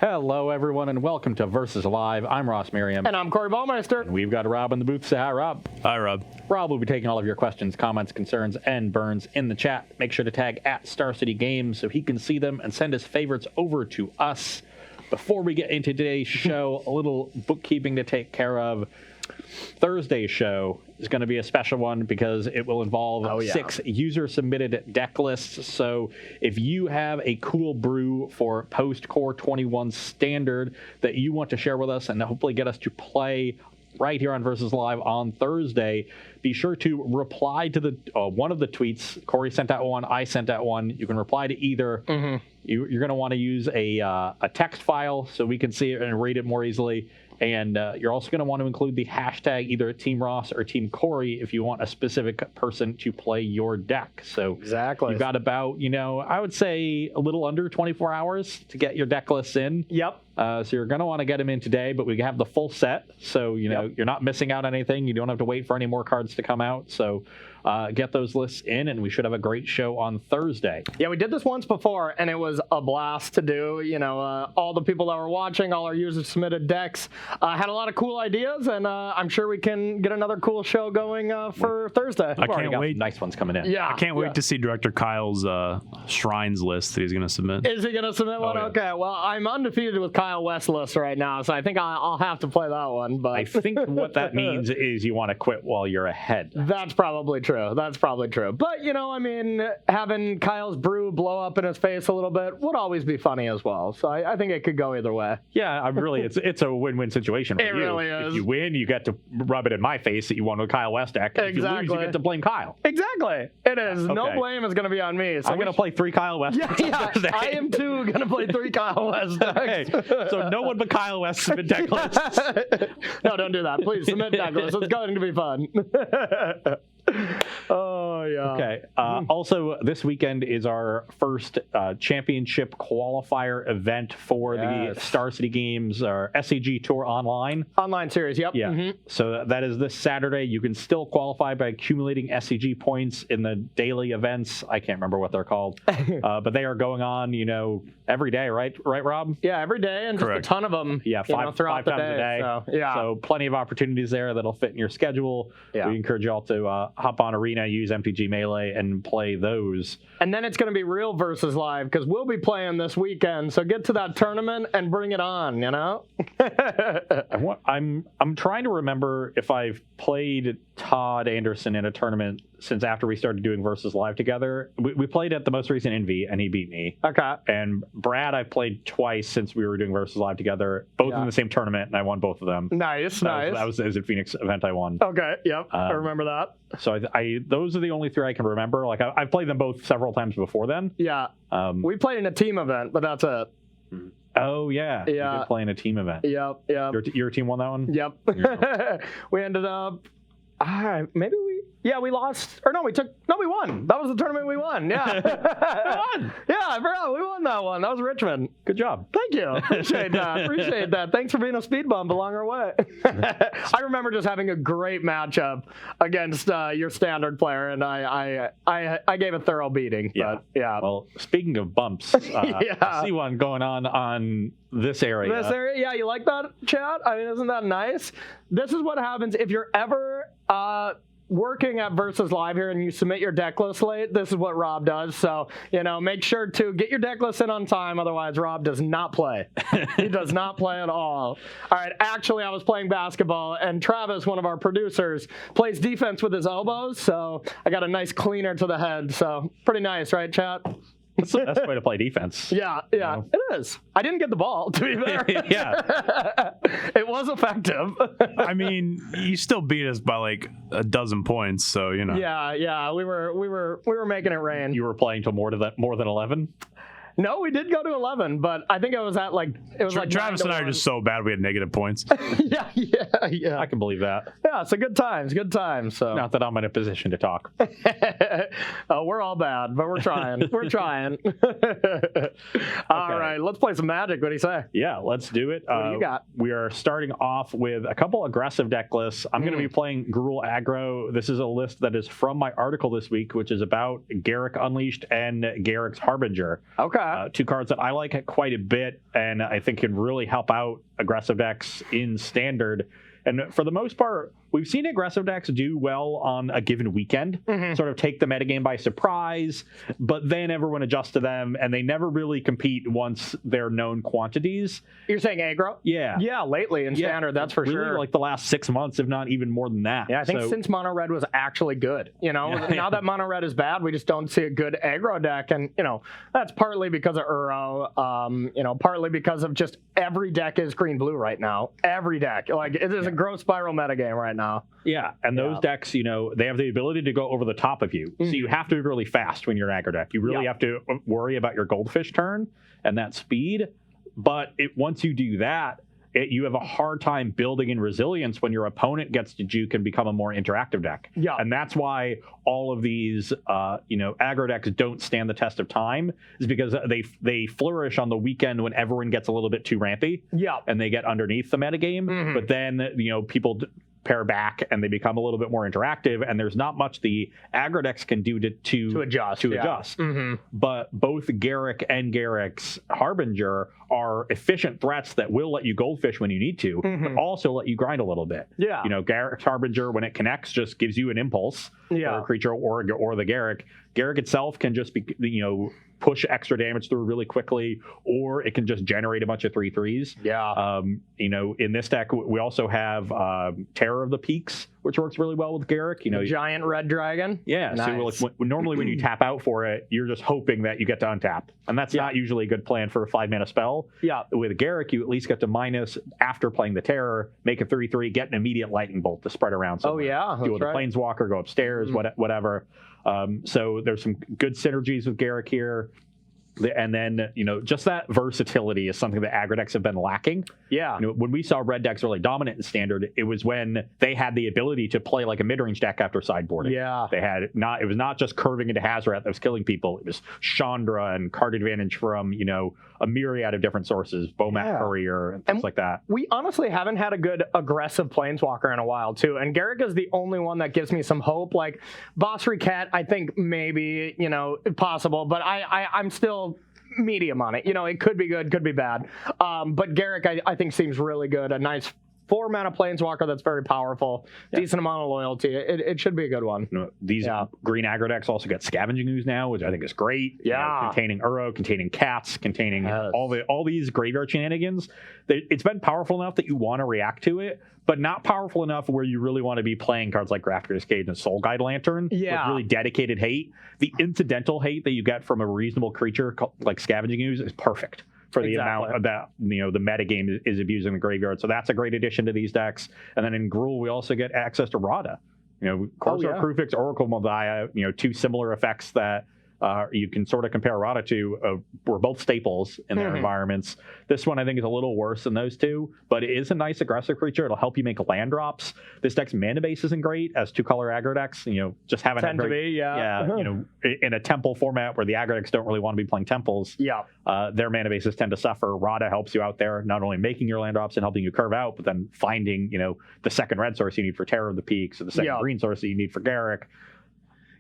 Hello, everyone, and welcome to Versus Live. I'm Ross Merriam. And I'm Corey Baumeister. And we've got Rob in the booth. Say hi, Rob. Hi, Rob. Rob will be taking all of your questions, comments, concerns, and burns in the chat. Make sure to tag at Star City Games so he can see them and send his favorites over to us. Before we get into today's show, a little bookkeeping to take care of. Thursday's show is going to be a special one because it will involve 6 user-submitted deck lists. So if you have a cool brew for post-Core 21 Standard that you want to share with us and hopefully get us to play right here on Versus Live on Thursday, be sure to reply to the one of the tweets. Corey sent out one. I sent out one. You can reply to either. You're going to want to use a text file so we can see it and read it more easily. And you're also going to want to include the hashtag either Team Ross or Team Corey if you want a specific person to play your deck. So exactly, you've got about, I would say a little under 24 hours to get your deck lists in. Yep. So you're going to want to get them in today, but we have the full set. So, you're not missing out on anything. You don't have to wait for any more cards to come out. So get those lists in, and we should have a great show on Thursday. Yeah, we did this once before, and it was a blast to do. All the people that were watching, all our users submitted decks, had a lot of cool ideas, and I'm sure we can get another cool show going for Thursday. I can't wait. Nice ones coming in. Yeah, I can't wait to see Director Kyle's shrines list that he's going to submit. Is he going to submit one? Yeah. Okay, well, I'm undefeated with Kyle West's list right now, so I think I'll have to play that one. But I think what that means is you want to quit while you're ahead. That's probably true. But, having Kyle's brew blow up in his face a little bit would always be funny as well. So I think it could go either way. Yeah, it's a win-win situation for you. It really is. If you win, you get to rub it in my face that you won with Kyle West deck. If you lose, you get to blame Kyle. Exactly. It is. Okay. No blame is going to be on me. So I'm going to play 3 Kyle West decks. Yeah, I am too going to play 3 Kyle West decks. Okay. So no one but Kyle West submit deck lists. No, don't do that. Please submit deck lists. It's going to be fun. Oh, yeah. Okay. Also, this weekend is our first championship qualifier event for the Star City Games, our SCG Tour Online. Online series, yep. Yeah. So that is this Saturday. You can still qualify by accumulating SCG points in the daily events. I can't remember what they're called. But they are going on, every day, right? Right, Rob? Yeah, every day, and Correct. Just a ton of them. Yeah, five times a day. So, yeah. So plenty of opportunities there that'll fit in your schedule. Yeah. We encourage you all to hop on Arena, use MTG Melee, and play those. And then it's going to be real Versus Live because we'll be playing this weekend. So get to that tournament and bring it on, I'm trying to remember if I've played Todd Anderson in a tournament since after we started doing Versus Live together. We played at the most recent Envy, and he beat me. Okay. And Brad, I've played twice since we were doing Versus Live together, both in the same tournament, and I won both of them. Nice. That was the Phoenix event I won. Okay, yep. I remember that. So those are the only 3 I can remember. Like I've played them both several times before then. Yeah. We played in a team event, but that's it. Oh, yeah. You did play in a team event. Yep. Your team won that one? Yep. We ended up... we lost, or no, we won. That was the tournament we won. Yeah. We won. Yeah, I forgot. We won that one. That was Richmond. Good job. Thank you. Appreciate that. Thanks for being a speed bump along our way. I remember just having a great matchup against your standard player, and I gave a thorough beating. Yeah. But, yeah. Well, speaking of bumps, I see one going on this area. This area? Yeah, you like that, chat? I mean, isn't that nice? This is what happens if you're ever working at Versus Live here and you submit your deck list late. This is what Rob does. So, make sure to get your deck list in on time. Otherwise, Rob does not play. He does not play at all. All right. Actually, I was playing basketball, and Travis, one of our producers, plays defense with his elbows. So I got a nice cleaner to the head. So pretty nice, right, chat? That's the best way to play defense. Yeah, it is. I didn't get the ball, to be fair. Yeah. It was effective. I mean, you still beat us by like a dozen points, so Yeah, we were making it rain. You were playing till more than 11? No, we did go to 11, but I think it was at Travis and I are just so bad we had negative points. Yeah. I can believe that. Yeah, so good times. So not that I'm in a position to talk. We're all bad, but we're trying. All right, let's play some Magic. What do you say? Yeah, let's do it. What do you got? We are starting off with a couple aggressive deck lists. I'm going to be playing Gruul Aggro. This is a list that is from my article this week, which is about Garruk Unleashed and Garruk's Harbinger. Okay. Okay. Two cards that I like quite a bit, and I think can really help out aggressive decks in Standard. And for the most part, we've seen aggressive decks do well on a given weekend, sort of take the metagame by surprise, but then everyone adjusts to them, and they never really compete once they're known quantities. You're saying aggro? Yeah. Yeah, lately in Standard, that's for really, sure. like the last 6 months, if not even more than that. Yeah, I think since Mono Red was actually good. Now that Mono Red is bad, we just don't see a good aggro deck. And, that's partly because of Uro, partly because of just every deck is green-blue right now. Every deck. Like, it is a gross spiral metagame right now. Yeah, and those decks, they have the ability to go over the top of you. So you have to be really fast when you're an aggro deck. You really have to worry about your goldfish turn and that speed. But once you do that, you have a hard time building in resilience when your opponent gets to juke and become a more interactive deck. Yeah. And that's why all of these, aggro decks don't stand the test of time, is because they flourish on the weekend when everyone gets a little bit too rampy. Yeah. And they get underneath the metagame. But then, people pair back and they become a little bit more interactive, and there's not much the aggro decks can do to adjust. But both Garruk and Garruk's Harbinger are efficient threats that will let you goldfish when you need to, but also let you grind a little bit. Yeah. Garruk's Harbinger, when it connects, just gives you an impulse for a creature or the Garruk. Garruk itself can just be, push extra damage through really quickly, or it can just generate a bunch of 3/3s. Yeah. In this deck, we also have Terror of the Peaks, which works really well with Garruk. Giant red dragon. Yeah. Nice. So normally when you tap out for it, you're just hoping that you get to untap, and that's not usually a good plan for a 5-mana spell. Yeah. With Garruk, you at least get to minus after playing the Terror, make a 3/3, get an immediate lightning bolt to spread around somewhere. Oh yeah. Deal with the Planeswalker, go upstairs, whatever. So there's some good synergies with Garruk here. And then, just that versatility is something that aggro decks have been lacking. Yeah. When we saw red decks really dominant in Standard, it was when they had the ability to play like a mid-range deck after sideboarding. Yeah. It was not just curving into Hazoret that was killing people. It was Chandra and card advantage from, a myriad of different sources, Bomat Courier and things like that. We honestly haven't had a good aggressive Planeswalker in a while, too. And Garruk is the only one that gives me some hope. Like, Bossry Cat, I think maybe, possible, but I'm still medium on it. It could be good, could be bad. But Garruk, I think, seems really good. A nice 4-mana Planeswalker that's very powerful. Decent amount of loyalty. It should be a good one. These green aggro decks also get Scavenging Ooze now, which I think is great. Yeah. Containing Uro, containing cats, containing all these graveyard shenanigans. It's been powerful enough that you want to react to it, but not powerful enough where you really want to be playing cards like Grafker's Cage and Soul Guide Lantern with really dedicated hate. The incidental hate that you get from a reasonable creature like Scavenging Ooze is perfect for the amount of that, the metagame is abusing the graveyard. So that's a great addition to these decks. And then in Gruul, we also get access to Rada. Corsair Krufix, Oracle Moldiah, two similar effects that you can sort of compare Rada to. Were both staples in their environments. This one I think is a little worse than those two, but it is a nice aggressive creature. It'll help you make land drops. This deck's mana base isn't great as 2-color aggro decks. Just haven't had very, in a temple format where the aggro decks don't really want to be playing temples. Yeah. Their mana bases tend to suffer. Rada helps you out there, not only making your land drops and helping you curve out, but then finding the second red source you need for Terror of the Peaks or the second green source that you need for Garruk.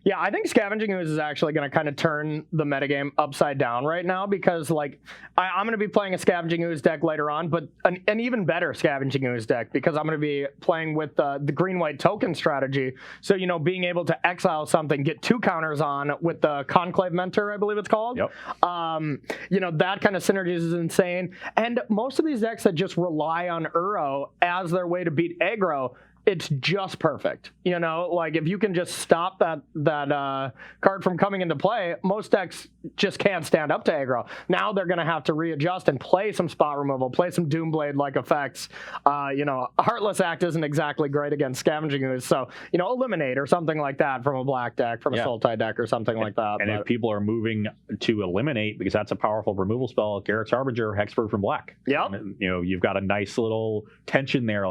Yeah, I think Scavenging Ooze is actually going to kind of turn the metagame upside down right now because, I'm going to be playing a Scavenging Ooze deck later on, but an even better Scavenging Ooze deck because I'm going to be playing with the green-white token strategy. So, being able to exile something, get 2 counters on with the Conclave Mentor, I believe it's called. Yep. That kind of synergy is insane. And most of these decks that just rely on Uro as their way to beat aggro, it's just perfect. If you can just stop that card from coming into play, most decks just can't stand up to aggro. Now they're going to have to readjust and play some spot removal, play some Doomblade-like effects. Heartless Act isn't exactly great against Scavenging Ooze, so, Eliminate or something like that from a black deck, from a Sultai deck or something like that. And if people are moving to Eliminate, because that's a powerful removal spell, Garruk's Harbinger, Hexproof from black. Yep. And, you've got a nice little tension there.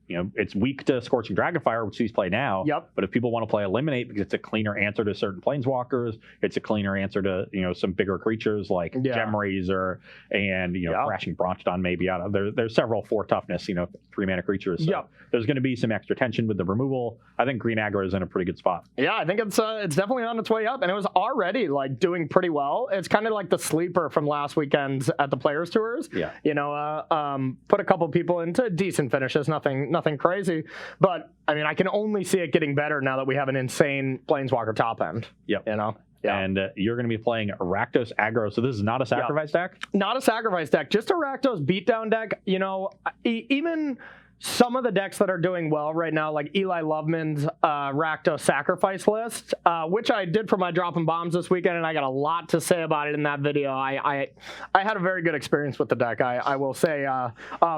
It's weak to Scorching Dragonfire, which he's played now. Yep. But if people want to play Eliminate because it's a cleaner answer to certain planeswalkers, it's a cleaner answer to some bigger creatures like Gem Razor and Crashing Bronchodon maybe. There's several 4 toughness 3-mana creatures. So there's going to be some extra tension with the removal. I think green aggro is in a pretty good spot. Yeah, I think it's definitely on its way up, and it was already like doing pretty well. It's kind of like the sleeper from last weekend's at the Players Tours. Yeah. Put a couple people into decent finishes, nothing crazy, but I mean, I can only see it getting better now that we have an insane Planeswalker top end. Yep. Yeah. And you're going to be playing Rakdos aggro, so this is not a sacrifice deck? Not a sacrifice deck, just a Rakdos beatdown deck. Even some of the decks that are doing well right now, like Eli Loveman's Rakdos sacrifice list, which I did for my Dropping Bombs this weekend, and I got a lot to say about it in that video. I had a very good experience with the deck, I will say,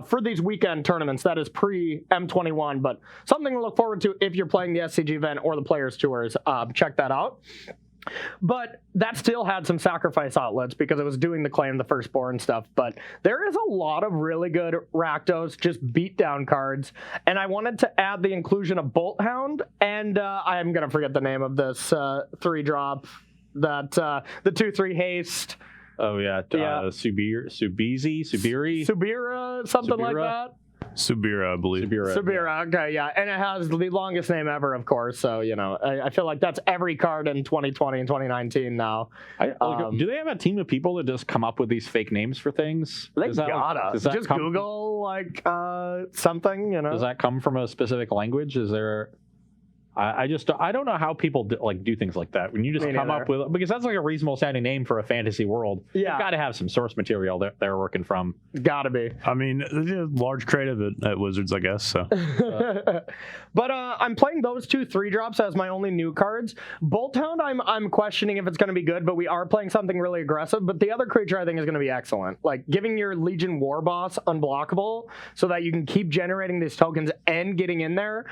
for these weekend tournaments. That is pre-M21, but something to look forward to if you're playing the SCG event or the Players Tours. Check that out. But that still had some sacrifice outlets because it was doing the Claim the Firstborn stuff. But there is a lot of really good Rakdos, just beatdown cards. And I wanted to add the inclusion of Bolt Hound. And I'm going to forget the name of this 3-drop, that the 2/3 haste. Oh, yeah. Subira, something like that. Subira, I believe. Subira, okay, yeah. And it has the longest name ever, of course. So, I feel like that's every card in 2020 and 2019 now. Do they have a team of people that just come up with these fake names for things? They gotta. Just Google, something, Does that come from a specific language? Is there... I don't know how people do things like that. When you just come up with, because that's like a reasonable sounding name for a fantasy world. Yeah. You've got to have some source material that they're working from. Gotta be. I mean, large creative at Wizards, I guess. So. But I'm playing those 2 3-drops as my only new cards. Bolt Hound, I'm questioning if it's going to be good, but we are playing something really aggressive. But the other creature I think is going to be excellent. Like giving your Legion War Boss unblockable so that you can keep generating these tokens and getting in there,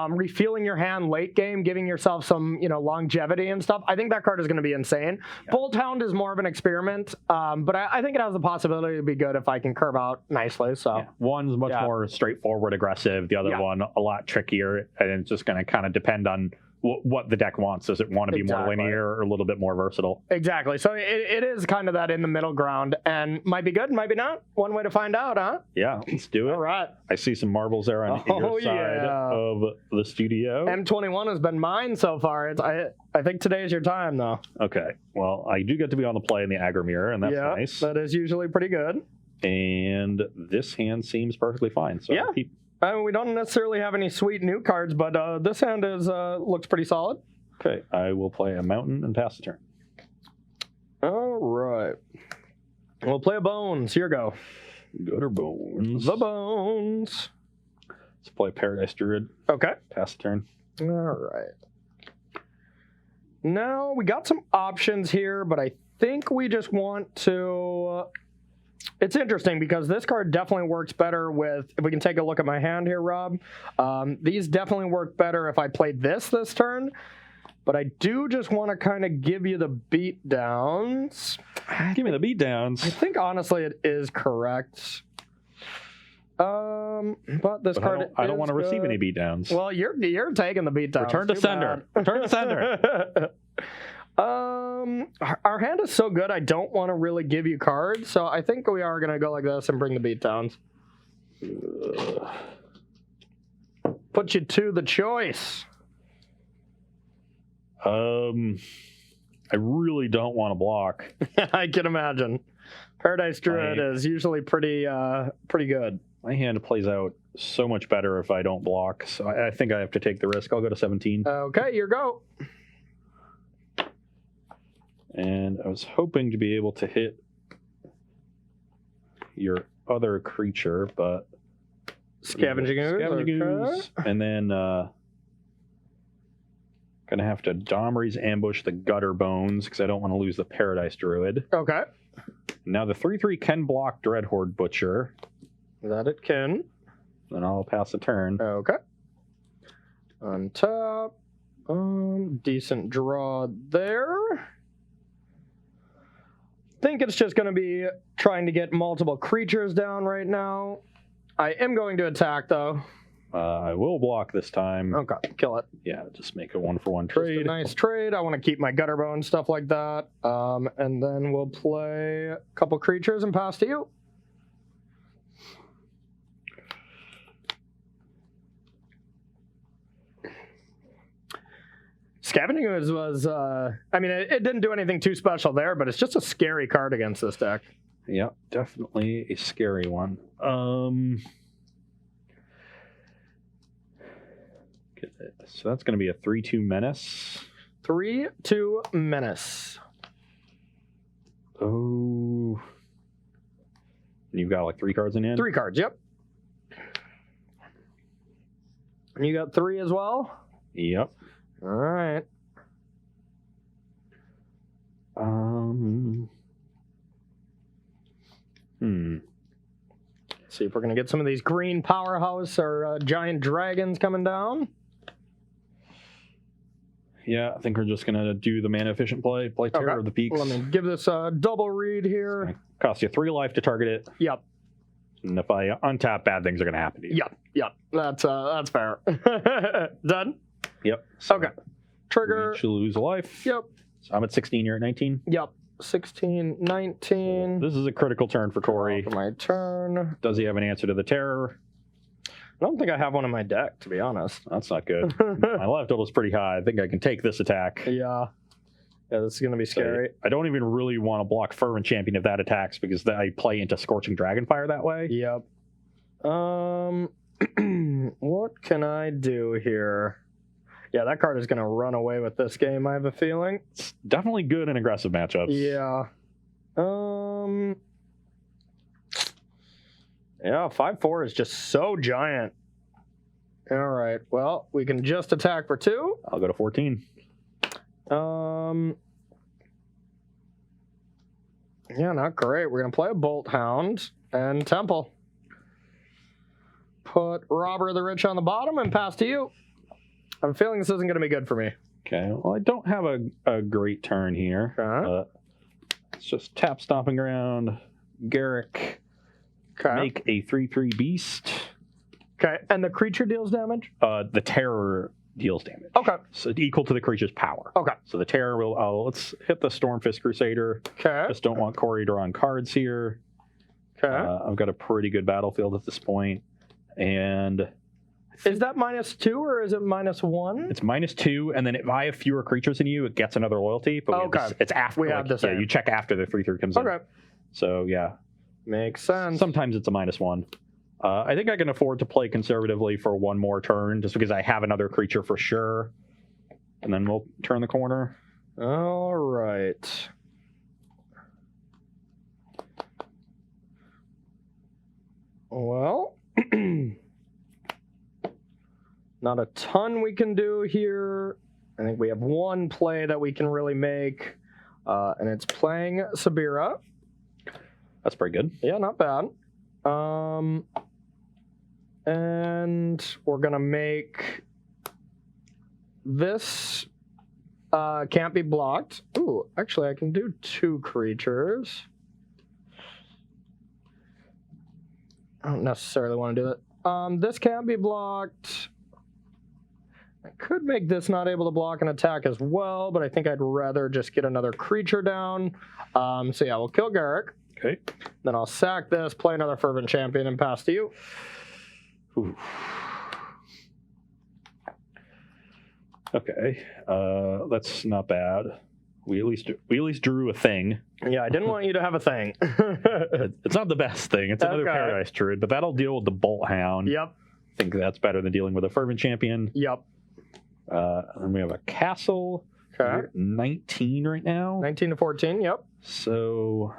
refueling your hand late game, giving yourself some longevity and stuff. I think that card is going to be insane. Yeah. Bolt Hound is more of an experiment, but I think it has the possibility to be good if I can curve out nicely. So one's much more straightforward, aggressive. The other one a lot trickier, and it's just going to kind of depend on what the deck wants. Does it want to be more linear or a little bit more versatile? Exactly. So it is kind of that in the middle ground, and might be good, might be not. One way to find out, huh? Yeah, let's do it. All right. I see some marbles there on your side of the studio. M21 has been mine so far. I think today is your time, though. Okay. Well, I do get to be on the play in the aggro mirror, and that's nice. That is usually pretty good. And this hand seems perfectly fine. So we don't necessarily have any sweet new cards, but this hand looks pretty solid. Okay, I will play a mountain and pass the turn. All right. We'll play a Bones. Here go. Gutter Bones. The Bones. Let's play Paradise Druid. Okay. Pass the turn. All right. Now, we got some options here, but I think we just want to... It's interesting because this card definitely works better with, if we can take a look at my hand here, Rob, these definitely work better if I played this turn, but I do just want to kind of give you the beatdowns. Give me the beatdowns. I think, honestly, it is correct. But this card I don't want to receive any beatdowns. Well, you're taking the beatdowns. Return to sender. Return to sender. Our hand is so good, I don't want to really give you cards, so I think we are going to go like this and bring the beatdowns. Put you to the choice. I really don't want to block. I can imagine. Paradise Druid is usually pretty good. My hand plays out so much better if I don't block, so I think I have to take the risk. I'll go to 17. Okay, here go. And I was hoping to be able to hit your other creature, but... Scavenging Ooze. And then going to have to Domri's Ambush the Gutter Bones, because I don't want to lose the Paradise Druid. Okay. Now the 3/3 can block Dreadhorde Butcher. That it can. Then I'll pass a turn. Okay. On top. Decent draw there. Think it's just going to be trying to get multiple creatures down right now. I am going to attack, though. I will block this time. Okay, kill it. Yeah, just make a 1-for-1 Just a trade. nice trade. I want to keep my gutter bone, stuff like that. And then we'll play a couple creatures and pass to you. Scavenging was I mean, it didn't do anything too special there, but it's just a scary card against this deck. Yeah, definitely a scary one. So that's going to be a 3/2 menace. 3/2 menace. Oh. And you've got like 3 cards in hand? 3 cards, yep. And you got 3 as well? Yep. All right. See if we're going to get some of these green powerhouse or giant dragons coming down. Yeah, I think we're just going to do the mana efficient play Terror of the Peaks. Let me give this a double read here. Cost you 3 life to target it. Yep. And if I untap, bad things are going to happen to you. Yep. That's fair. Done? Yep. So Okay. Trigger. you lose a life. Yep. So I'm at 16, you're at 19. Yep. 16, 19. This is a critical turn for Corey. My turn. Does he have an answer to the terror? I don't think I have one in my deck, to be honest. That's not good. My life total is pretty high. I think I can take this attack. Yeah, this is going to be scary. I don't even really want to block Fervent Champion if that attacks because I play into Scorching Dragonfire that way. Yep. What can I do here? Yeah, that card is going to run away with this game, I have a feeling. It's definitely good in aggressive matchups. Yeah. Yeah, 5/4 is just so giant. All right. Well, we can just attack for 2. I'll go to 14. Yeah, not great. We're gonna play a Bolt Hound and Temple. Put Robber the Rich on the bottom and pass to you. I have a feeling this isn't gonna be good for me. Okay. Well, I don't have a great turn here. It's just tap Stomping Ground, Garrick. Okay. Make a 3/3 beast. Okay, and the creature deals damage? The terror deals damage. Okay. So equal to the creature's power. Okay. So the terror will. Let's hit the Stormfist Crusader. Okay. Just don't want Corey to run cards here. Okay. I've got a pretty good battlefield at this point, and is that -2 or is it -1? it's -2, and then if I have fewer creatures than you, it gets another loyalty. But it's after. We have the same. Yeah, you check after the 3/3 comes in. Okay. So yeah. Makes sense. Sometimes it's a -1. I think I can afford to play conservatively for one more turn just because I have another creature for sure. And then we'll turn the corner. All right. Well, not a ton we can do here. I think we have one play that we can really make, and it's playing Sabira. That's pretty good. Yeah, not bad. And we're going to make this can't be blocked. Ooh, actually, I can do 2 creatures. I don't necessarily want to do it. This can't be blocked. I could make this not able to block an attack as well, but I think I'd rather just get another creature down. So yeah, we'll kill Garrick. Okay. Then I'll sack this, play another Fervent Champion, and pass to you. Ooh. Okay. That's not bad. We at least drew a thing. Yeah, I didn't want you to have a thing. It's not the best thing. It's another Paradise Druid, but that'll deal with the Bolt Hound. Yep. I think that's better than dealing with a Fervent Champion. Yep. And we have a castle. Okay. We're at 19 right now. 19 to 14, yep. So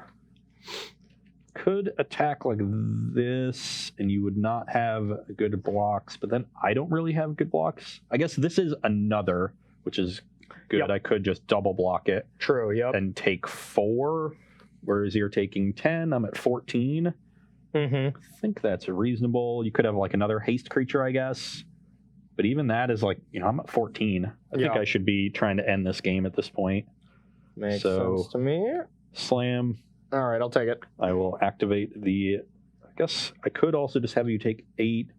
could attack like this, and you would not have good blocks, but then I don't really have good blocks. I guess this is another, which is good. Yep. I could just double block it. True, yep. And take 4, whereas you're taking 10. I'm at 14. Mm-hmm. I think that's reasonable. You could have like another haste creature, I guess. But even that is like, I'm at 14. I think I should be trying to end this game at this point. Makes sense to me. Slam. All right, I'll take it. I will activate I guess I could also just have you take 8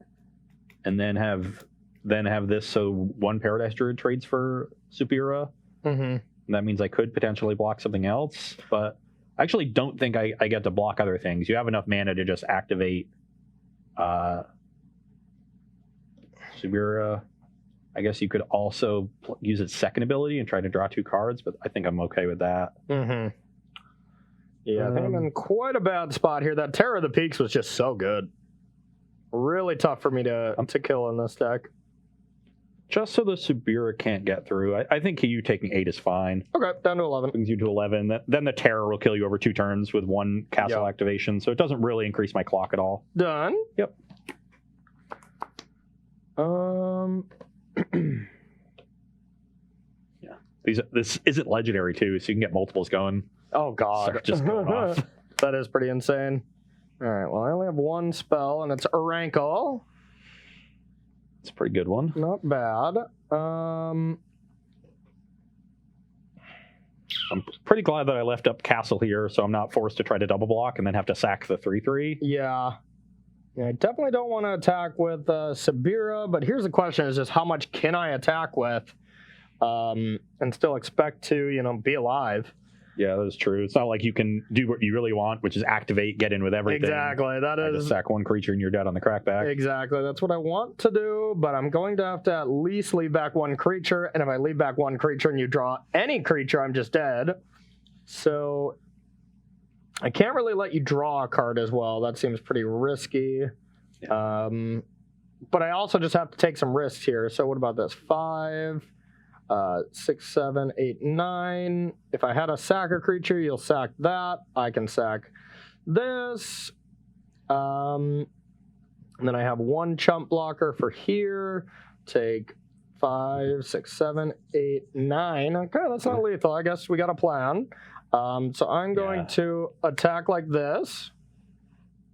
and then have this. So one Paradise Druid trades for Supira. Mm-hmm. That means I could potentially block something else, but I actually don't think I get to block other things. You have enough mana to just activate Supira. I guess you could also use its second ability and try to draw 2 cards, but I think I'm okay with that. Mm-hmm. Yeah, I think I'm in quite a bad spot here. That Terror of the Peaks was just so good. Really tough for me to kill in this deck. Just so the Supira can't get through, I think you taking 8 is fine. Okay, down to 11. Brings you to 11. Then the Terror will kill you over 2 turns with 1 castle activation, so it doesn't really increase my clock at all. Done. Yep. Yeah. This isn't legendary too, so you can get multiples going. Oh god. Start just going off. That is pretty insane. Alright, well I only have 1 spell and it's Rankle. It's a pretty good one. Not bad. I'm pretty glad that I left up Castle here, so I'm not forced to try to double block and then have to sack the 3/3. Yeah, I definitely don't want to attack with Sabira, but here's the question, is just how much can I attack with and still expect to, be alive? Yeah, that is true. It's not like you can do what you really want, which is activate, get in with everything. Exactly. That is just sack 1 creature and you're dead on the crackback. Exactly. That's what I want to do, but I'm going to have to at least leave back 1 creature, and if I leave back 1 creature and you draw any creature, I'm just dead. So I can't really let you draw a card as well. That seems pretty risky. Yeah. But I also just have to take some risks here. So what about this? 5, 6, 7, 8, 9. If I had a sacker creature, you'll sack that. I can sack this. And then I have 1 chump blocker for here. Take 5, 6, 7, 8, 9. Okay, that's not lethal. I guess we got a plan. So I'm going to attack like this.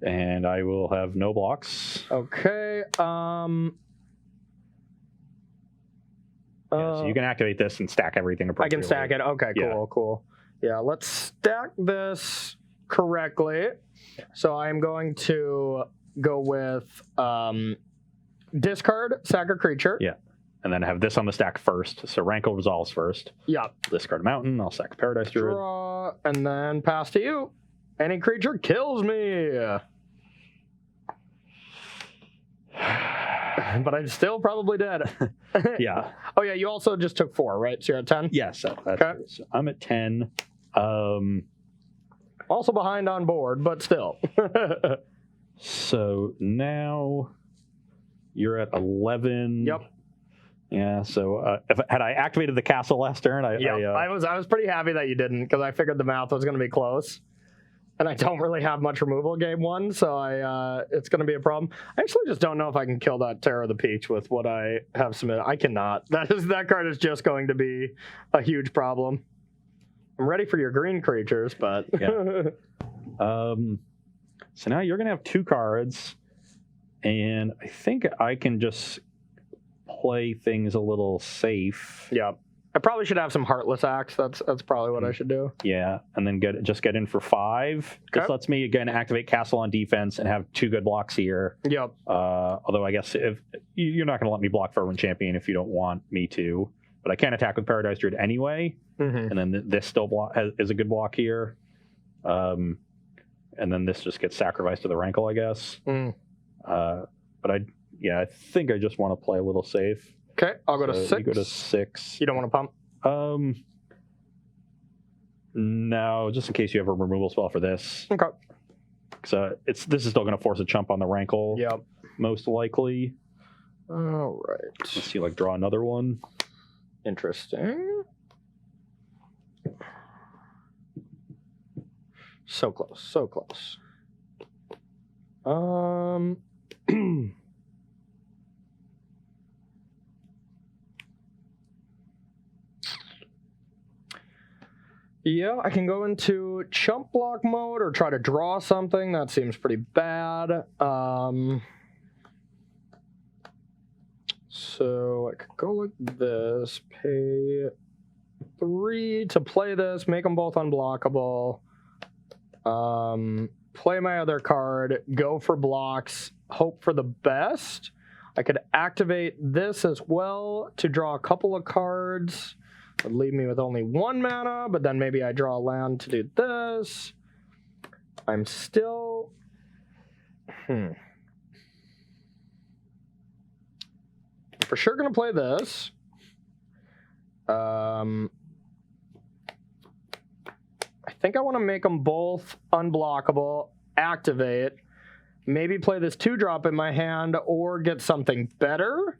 And I will have no blocks. Okay. So you can activate this and stack everything appropriately. I can stack it. Okay, cool. Yeah, let's stack this correctly. So I'm going to go with discard, sack a creature. Yeah. And then have this on the stack first. So Rankle resolves first. Yeah. Discard a mountain. I'll sack Paradise Druid. Draw, and then pass to you. Any creature kills me. But I'm still probably dead. Yeah. Oh, yeah, you also just took 4, right? So you're at 10? Yes. That's okay. So I'm at 10. Also behind on board, but still. So now you're at 11. Yep. Yeah, so had I activated the castle last turn, I was pretty happy that you didn't, because I figured the math was going to be close. And I don't really have much removal game 1, so it's going to be a problem. I actually just don't know if I can kill that Terror of the Peach with what I have submitted. I cannot. That card is just going to be a huge problem. I'm ready for your green creatures, but... Yeah. So now you're going to have 2 cards, and I think I can just play things a little safe. Yeah. I probably should have some Heartless Axe. That's probably what I should do. Yeah, and then get in for 5. Okay. This lets me, again, activate Castle on defense and have 2 good blocks here. Yep. Although I guess if you're not going to let me block Fervent Champion if you don't want me to. But I can attack with Paradise Druid anyway. Mm-hmm. And then this still is a good block here. And then this just gets sacrificed to the Rankle, I guess. Mm. But I think I just want to play a little safe. Okay, I'll go to 6. You go to 6. You don't want to pump? No, just in case you have a removal spell for this. Okay. So this is still going to force a chump on the Rankle. Yep. Most likely. All right. Let's see, draw another one. Interesting. So close, so close. Yeah, I can go into chump block mode or try to draw something. That seems pretty bad. So I could go like this, pay 3 to play this, make them both unblockable. Play my other card, go for blocks, hope for the best. I could activate this as well to draw a couple of cards. Would leave me with only 1 mana, but then maybe I draw a land to do this. I'm still... For sure going to play this. I think I want to make them both unblockable, activate, maybe play this 2-drop in my hand or get something better.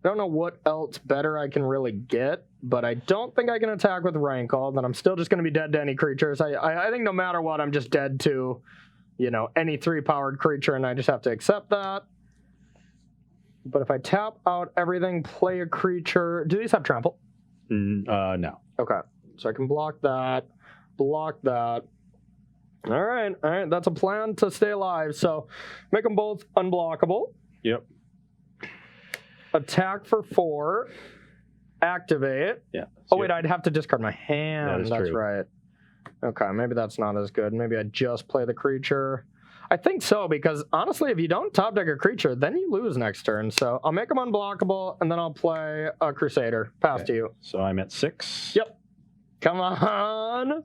I don't know what else better I can really get, but I don't think I can attack with Rankle. Then I'm still just going to be dead to any creatures. I think no matter what, I'm just dead to, you know, any 3-powered creature, and I just have to accept that. But if I tap out everything, play a creature... Do these have trample? No. Okay, so I can block that, block that. All right, that's a plan to stay alive. So make them both unblockable. Yep. Attack for 4. Activate. Yeah. Oh, wait, I'd have to discard my hand. That's That's true. right. Okay, maybe that's not as good. Maybe I just play the creature. I think so, because honestly, if you don't top deck a creature, then you lose next turn. So I'll make them unblockable, and then I'll play a Crusader. Pass to you. So I'm at 6. Yep. Come on.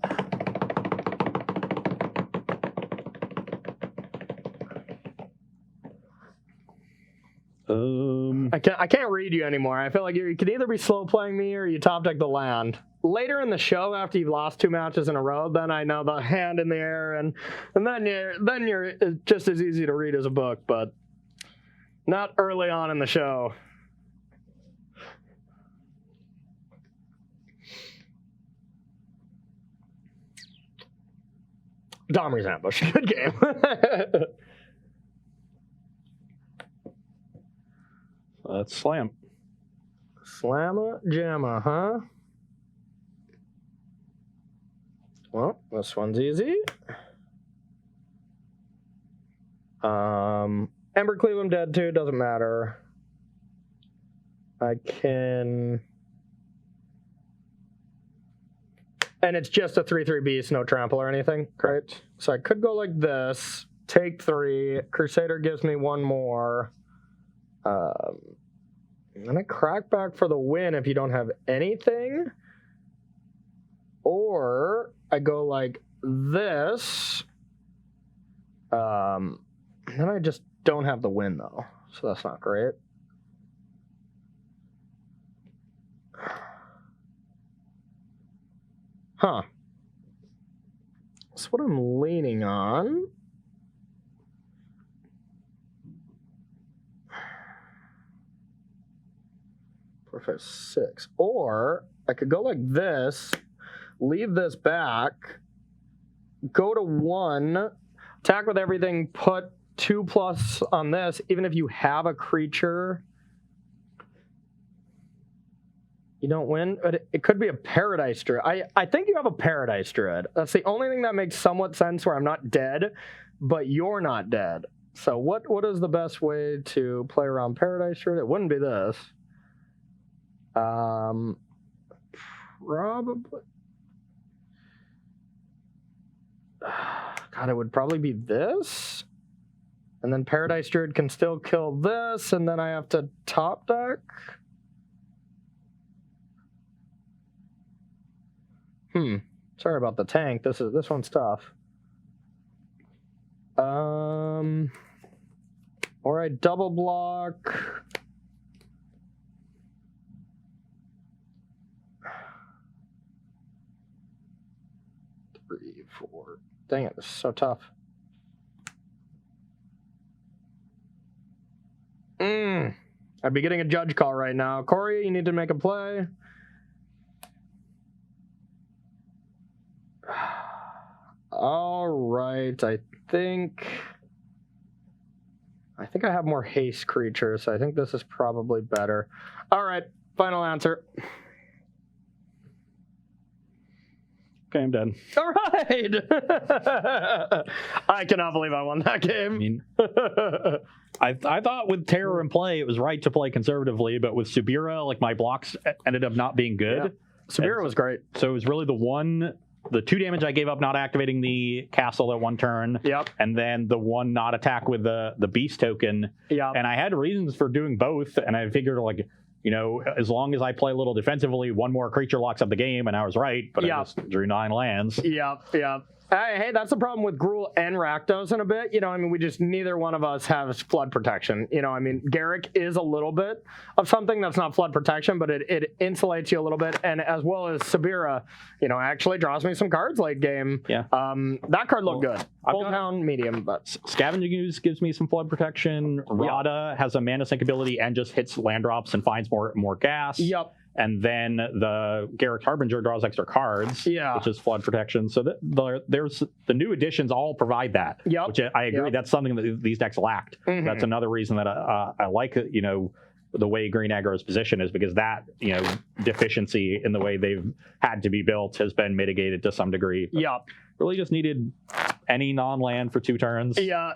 I can't read you anymore. I feel like you can either be slow playing me or you top deck the land. Later in the show, after you've lost 2 matches in a row, then I know the hand in the air, and then you're just as easy to read as a book, but not early on in the show. Domri's Ambush. Good game. Let's slam. Slamma jamma, huh? Well, this one's easy. Embercleave, I'm dead too, doesn't matter. I can... And it's just a 3/3 beast, no trample or anything, right? So I could go like this, take 3, Crusader gives me 1 more. And I crack back for the win if you don't have anything. Or I go like this. And then I just don't have the win though. So that's not great. Huh. That's what I'm leaning on. Four, 5, 6. Or I could go like this, leave this back, go to 1, attack with everything, put 2+ on this, even if you have a creature. You don't win, but it could be a Paradise Druid. I think you have a Paradise Druid. That's the only thing that makes somewhat sense where I'm not dead, but you're not dead. So what is the best way to play around Paradise Druid? It wouldn't be this. Probably. God, it would probably be this. And then Paradise Druid can still kill this, and then I have to top deck. Sorry about the tank. This one's tough. Or I double block. Three, 4. Dang it, this is so tough. I'd be getting a judge call right now. Corey, you need to make a play. All right, I think I have more haste creatures, so I think this is probably better. All right, final answer. Okay, I'm done. All right. I cannot believe I won that game. I mean, I thought with Terror in play, it was right to play conservatively, but with Subira, like my blocks ended up not being good. Yeah. Subira was great. So it was really the one the 2 damage I gave up not activating the castle at 1 turn. Yep. And then the 1 not attack with the beast token. Yep. And I had reasons for doing both, and I figured like, as long as I play a little defensively, 1 more creature locks up the game, and I was right, but I just drew 9 lands. Yep. Hey, that's the problem with Gruul and Rakdos in a bit. We just, neither one of us has flood protection. Garrick is a little bit of something that's not flood protection, but it insulates you a little bit. And as well as Sabira, actually draws me some cards late game. Yeah. That card looked good. Full town, medium, but Scavenging Ooze gives me some flood protection. Rada has a mana sink ability and just hits land drops and finds more gas. Yep. And then the Garrick Harbinger draws extra cards, which is flood protection. So there's the new additions all provide that, which I agree. That's something that these decks lacked. Mm-hmm. That's another reason that I like, the way Green Aggro's position is, because that, deficiency in the way they've had to be built has been mitigated to some degree. Yep. Really just needed any non-land for 2 turns. Yeah.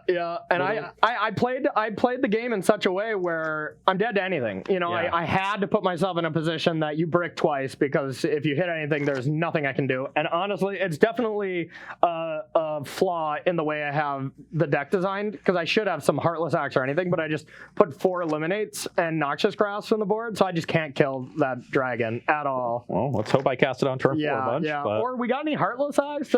And I played the game in such a way where I'm dead to anything. I had to put myself in a position that you brick twice, because if you hit anything, there's nothing I can do. And honestly, it's definitely a flaw in the way I have the deck designed, because I should have some Heartless Axe or anything, but I just put 4 Eliminates and Noxious Grasp on the board, so I just can't kill that dragon at all. Well, let's hope I cast it on turn 4 a bunch. Yeah, but... Or we got any Heartless Axe?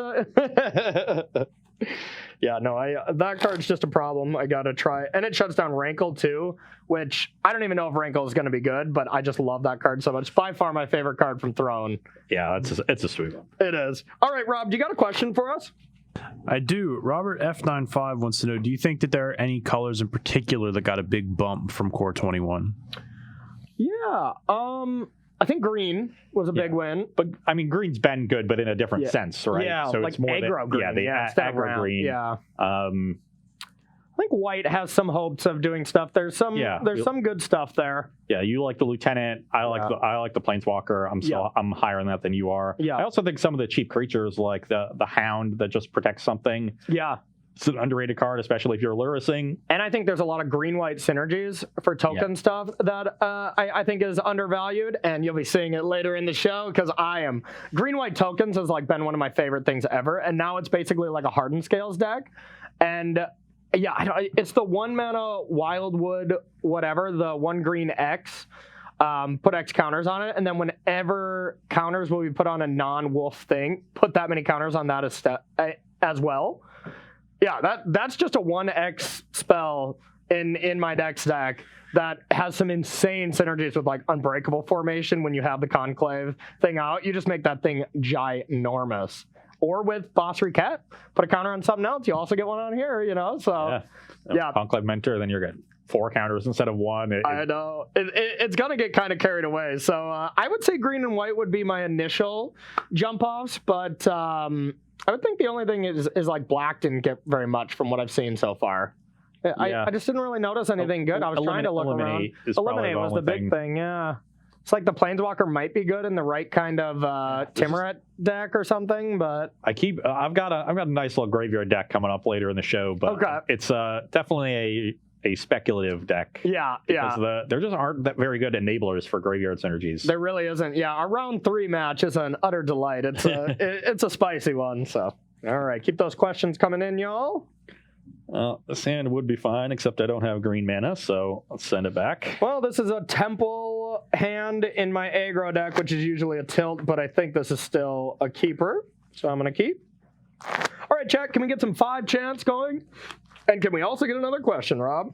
That card's just a problem. I gotta try, and it shuts down Rankle too, which I don't even know if Rankle is gonna be good, but I just love that card so much. By far my favorite card from Throne. Yeah, it's a sweet one. It is. All right, Rob, do you got a question for us? I do. Robert F95 wants to know, do you think that there are any colors in particular that got a big bump from Core 21? Yeah. I think green was a big win. But I mean, green's been good, but in a different sense, right? Yeah, so like it's more aggro green. Yeah, the aggro green. Yeah. I think white has some hopes of doing stuff. There's some good stuff there. Yeah, you like the lieutenant. I like the planeswalker. I'm higher on that than you are. Yeah. I also think some of the cheap creatures, like the hound that just protects something. Yeah. It's an underrated card, especially if you're Lurising. And I think there's a lot of green-white synergies for token stuff that I think is undervalued, and you'll be seeing it later in the show, because green-white tokens has been one of my favorite things ever, and now it's basically like a Hardened Scales deck. And it's the 1 mana Wildwood, whatever, the 1 green X. Put X counters on it, and then whenever counters will be put on a non-wolf thing, put that many counters on that as well. Yeah, that's just a 1x spell in my deck's deck that has some insane synergies with Unbreakable Formation when you have the Conclave thing out. You just make that thing ginormous. Or with Boss Recat, put a counter on something else. You also get one on here, so... Yeah. Conclave Mentor, then you're good. 4 counters instead of 1. I know. It's going to get kind of carried away. So I would say green and white would be my initial jump-offs, but... I would think the only thing is black didn't get very much from what I've seen so far. I just didn't really notice anything good. I was trying to look around. Eliminate was the big thing, yeah. It's like the Planeswalker might be good in the right kind of Timuret deck or something, but I've got a nice little graveyard deck coming up later in the show, but it's definitely a speculative deck. Yeah. There just aren't that very good enablers for graveyard synergies. There really isn't. Yeah, our round 3 match is an utter delight. It's it's a spicy one. So, all right, keep those questions coming in, y'all. The sand would be fine, except I don't have green mana, so let's send it back. Well, this is a temple hand in my aggro deck, which is usually a tilt, but I think this is still a keeper, so I'm going to keep. All right, chat, can we get some 5 chants going? And can we also get another question, Rob?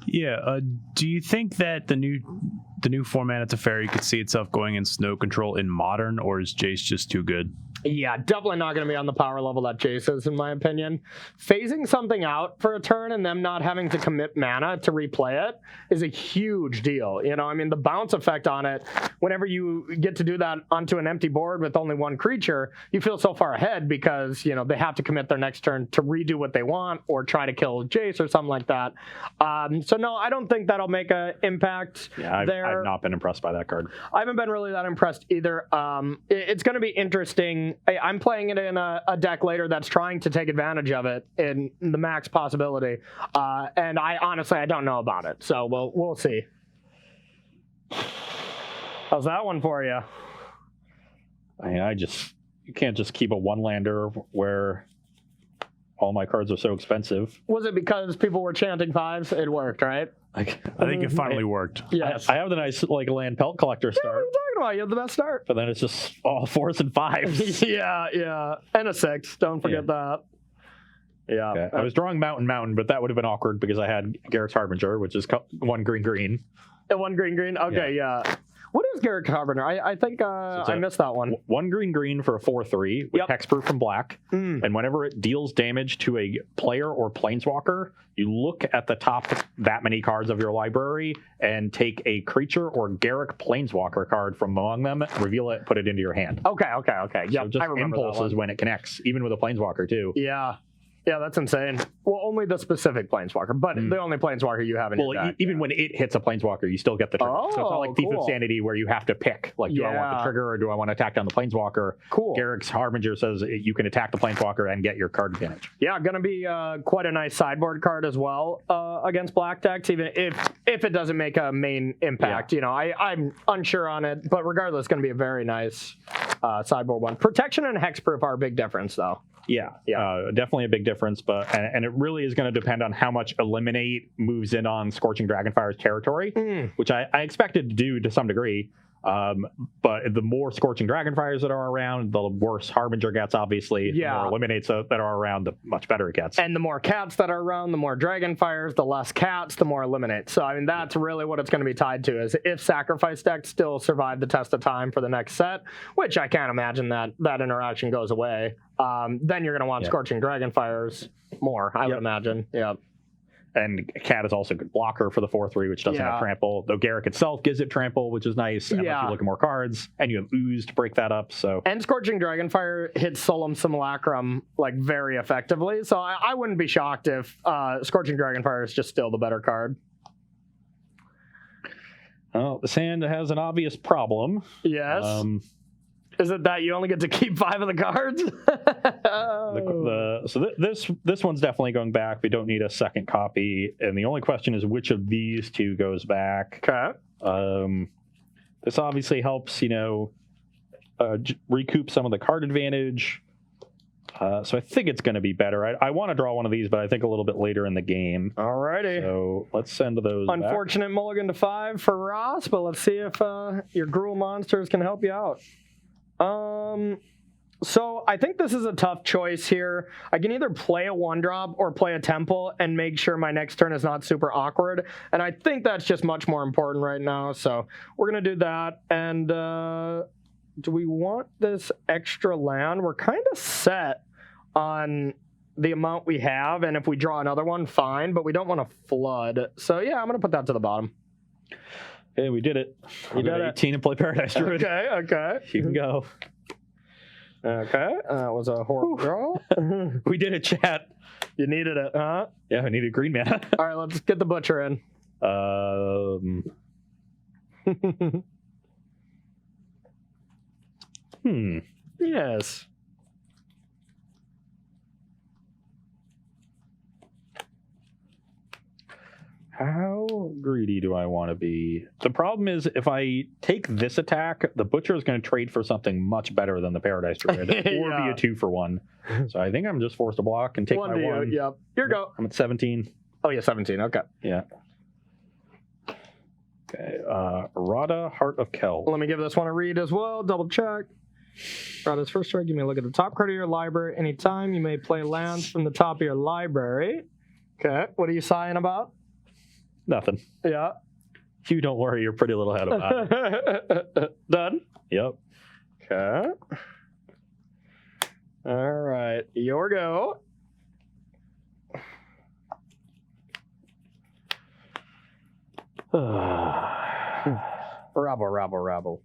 Yeah. Do you think that the new format at Teferi could see itself going in Snow Control in Modern, or is Jace just too good? Yeah, definitely not going to be on the power level that Jace is, in my opinion. Phasing something out for a turn and them not having to commit mana to replay it is a huge deal. The bounce effect on it, whenever you get to do that onto an empty board with only 1 creature, you feel so far ahead because, they have to commit their next turn to redo what they want or try to kill Jace or something like that. So no, I don't think that'll make an impact there. I've not been impressed by that card. I haven't been really that impressed either. It's going to be interesting. I'm playing it in a deck later that's trying to take advantage of it in the max possibility, and I honestly don't know about it. So we'll see. How's that one for you? I just you can't just keep a one-lander where all my cards are so expensive. Was it because people were chanting 5s? It worked, right? I think it finally worked. Yes. I have the nice like land pelt collector What are start, you talking about? You have the best start. but then it's just all 4s and 5s. Yeah. And a 6. Don't forget that. Yeah. Okay. I was drawing mountain, but that would have been awkward because I had Garrett's Harbinger, which is 1 green. And 1 green. Okay, yeah. What is Garrett Carpenter? I think I missed that one. 1 green for a 4/3 with hexproof from black. And whenever it deals damage to a player or planeswalker, you look at the top that many cards of your library and take a creature or Garrick planeswalker card from among them, reveal it, put it into your hand. Okay. Yeah, So just I remember that impulses one. when it connects, even with a planeswalker too. Yeah, that's insane. Well, only the specific planeswalker, but the only planeswalker you have in your deck. Even when it hits a planeswalker, you still get the trigger. So it's not like Thief of Sanity where you have to pick, like, do I want the trigger or do I want to attack down the planeswalker? Cool. Garrick's Harbinger says you can attack the planeswalker and get your card advantage. Yeah, going to be quite a nice sideboard card as well against black decks, even if it doesn't make a main impact. You know, I'm unsure on it, but regardless, going to be a very nice sideboard one. Protection and hexproof are a big difference, though. Yeah. Definitely a big difference, but and it really is going to depend on how much Eliminate moves in on Scorching Dragonfire's territory, which I expected to do to some degree. But the more Scorching Dragonfires that are around, the worse Harbinger gets, obviously. The more Eliminates that are around, the much better it gets. And the more cats that are around, the more Dragonfires, the less cats, the more Eliminates. So, I mean, that's really what it's going to be tied to, is if Sacrifice decks still survive the test of time for the next set, which I can't imagine that interaction goes away, then you're going to want Scorching Dragonfires more, I would imagine. Yeah. And Cat is also a good blocker for the 4/3, which doesn't have trample. Though Garrick itself gives it trample, which is nice. And lets you look at more cards, and you have Ooze to break that up. So and Scorching Dragonfire hits Solemn Simulacrum like very effectively. So I wouldn't be shocked if Scorching Dragonfire is just still the better card. Well, the sand has an obvious problem. Yes. Is it that you only get to keep 5 of the cards? This one's definitely going back. We don't need a second copy. And the only question is which of these two goes back. Okay. This obviously helps, recoup some of the card advantage. So I think it's going to be better. I want to draw one of these, but I think a little bit later in the game. Alrighty. So let's send those Unfortunate back. mulligan to 5 for Ross, but let's see if your Gruul monsters can help you out. So I think this is a tough choice here. I can either play a 1-drop or play a temple and make sure my next turn is not super awkward. And I think that's just much more important right now. So we're going to do that. And do we want this extra land? We're kind of set on the amount we have. And if we draw another one, fine. But we don't want to flood. So yeah, I'm going to put that to the bottom. Hey, we did it. We did it. 18 and play Paradise Druid. Okay. You can go. Okay. That was a horrible draw. We did it, chat. You needed it, huh? Yeah, I needed green mana. All right, let's get the butcher in. Yes. How greedy do I want to be? The problem is if I take this attack, the Butcher is going to trade for something much better than the Paradise Druid, or be a 2-for-1. So I think I'm just forced to block and take my 1. Yep. Here you go. I'm at 17. Oh, yeah, 17. Okay. Yeah. Okay. Rada, Heart of Kel. Let me give this one a read as well. Double check. Rada's first strike. You may look at the top card of your library anytime. You may play lands from the top of your library. Okay. What are you sighing about? Nothing. Yeah. You don't worry your pretty little head about it. Done? Yep. Okay. All right. Your go. Rabble.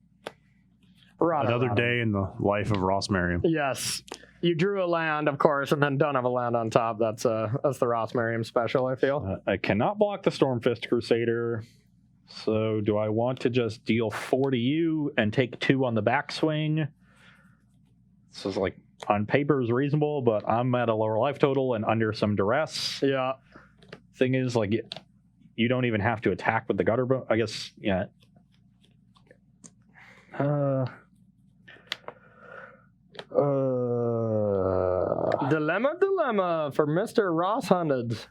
Another day in the life of Ross Merriam. Yes. You drew a land, of course, and then don't have a land on top. That's the Ross Merriam special, I feel. I cannot block the Stormfist Crusader. So do I want to just deal 4 to you and take 2 on the backswing? This is like on paper is reasonable, but I'm at a lower life total and under some duress. Yeah. Thing is, like, you don't even have to attack with the gutter. I guess, yeah. Dilemma for Mr. Ross Hundreds.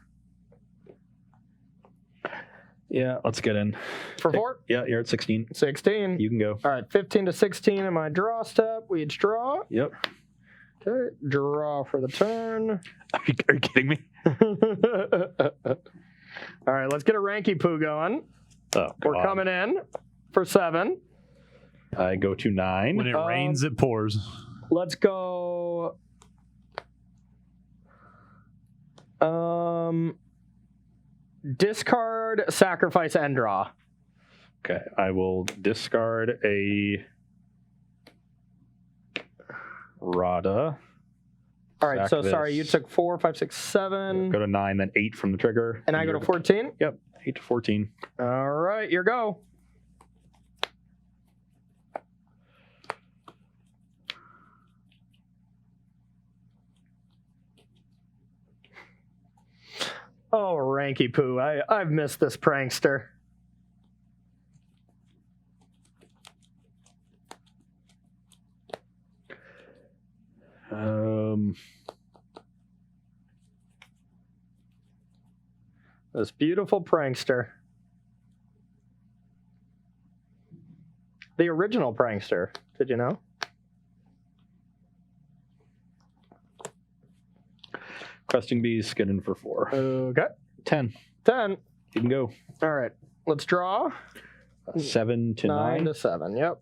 Yeah, let's get in. For 4? Yeah, you're at 16. 16. You can go. All right, 15 to 16 in my draw step. We each draw. Yep. Okay, draw for the turn. Are you kidding me? All right, let's get a Ranky Poo going. Oh, We're God. coming in for 7. I go to 9. When it rains, it pours. Let's go. Discard, sacrifice, and draw. Okay, I will discard a Rada. All right, Sack so this. sorry, you took 4, 5, 6, 7. Go to 9, then 8 from the trigger. And I go to 14? Yep, 8 to 14. All right, your go. Oh, Ranky Poo, I've missed this prankster. This beautiful prankster. The original prankster. Did you know? Questing Beast, get in for 4. Okay. 10. 10. You can go. All right. Let's draw. 7 to 9 9. to 7. Yep.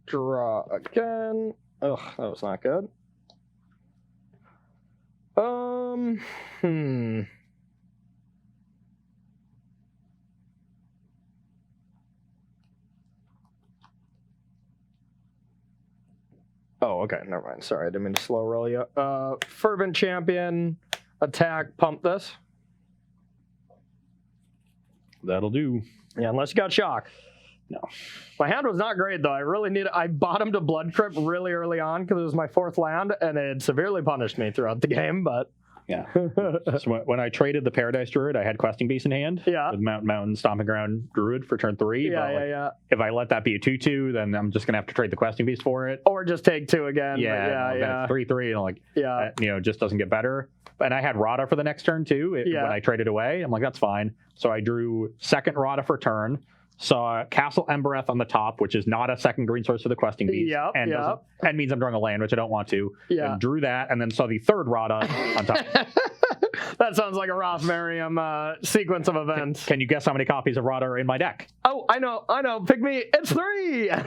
Draw again. Ugh, that was not good. Oh, okay. Never mind. Sorry, I didn't mean to slow roll you. Fervent Champion, attack, pump this. That'll do. Yeah, unless you got shock. No. My hand was not great, though. I bottomed a blood crypt really early on because it was my 4th land, and it severely punished me throughout the game, but... Yeah. So when I traded the Paradise Druid, I had Questing Beast in hand. Yeah. With Mountain Stomping Ground Druid for turn 3. Yeah, but yeah. If I let that be a 2/2, then I'm just going to have to trade the Questing Beast for it. Or just take 2 again. Yeah, Yeah. 3/3, and I'm like, Yeah. it just doesn't get better. And I had Rada for the next turn too. When I traded away, I'm like, that's fine. So I drew second Rada for turn. Saw Castle Embereth on the top, which is not a second green source for the Questing Beast. And means I'm drawing a land, which I don't want to. Yeah. And drew that, and then saw the third Rada on top. That sounds like a Ross Merriam sequence of events. Can you guess how many copies of Rada are in my deck? Oh, I know. Pick me. It's 3. Yeah.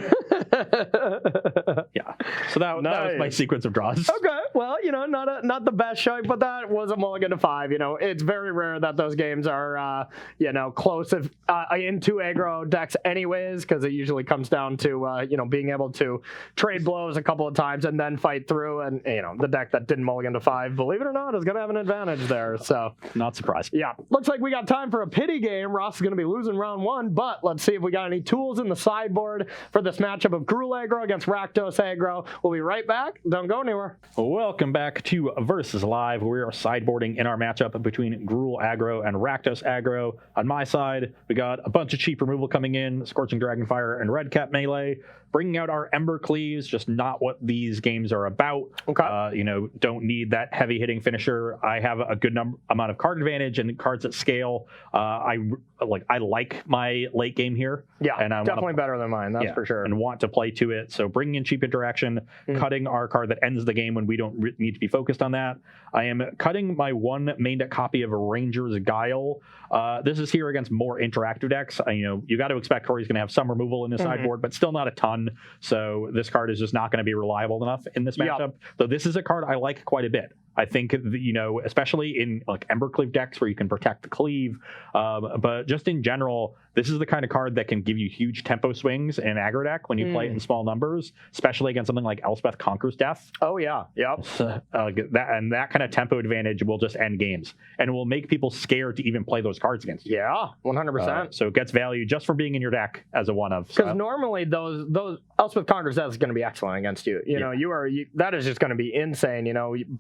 So that was my sequence of draws. Okay. Well, not the best showing, but that was a mulligan to 5. It's very rare that those games are, close into aggro decks anyways, because it usually comes down to, being able to trade blows a couple of times and then fight through. And, the deck that didn't mulligan to 5, believe it or not, is going to have an advantage there. So not surprised. Yeah. Looks like we got time for a pity game. Ross is going to be losing round 1, but let's see if we got any tools in the sideboard for this matchup of Gruul Aggro against Rakdos Aggro. We'll be right back. Don't go anywhere. Welcome back to Versus Live. We are sideboarding in our matchup between Gruul Aggro and Rakdos Aggro. On my side, we got a bunch of cheap removal coming in, Scorching Dragonfire and Redcap melee, bringing out our Ember Cleaves, just not what these games are about. Okay. Don't need that heavy hitting finisher. I have a good amount of card advantage and cards at scale. I like my late game here. Yeah, and I definitely better than mine, that's for sure. And want to play to it. So bringing in cheap interaction, cutting our card that ends the game when we don't need to be focused on that. I am cutting my 1 main deck copy of Ranger's Guile. This is here against more interactive decks. You got to expect Corey's going to have some removal in his sideboard, but still not a ton. So this card is just not going to be reliable enough in this matchup. Though this is a card I like quite a bit. I think, especially in like Ember Cleave decks where you can protect the cleave, but just in general, this is the kind of card that can give you huge tempo swings in aggro deck when you play it in small numbers, especially against something like Elspeth Conquers Death. Oh yeah, yep. That kind of tempo advantage will just end games and will make people scared to even play those cards against you. Yeah, 100%. So it gets value just for being in your deck as a one of. Because normally those Elspeth Conquers Death is going to be excellent against you. That is just going to be insane.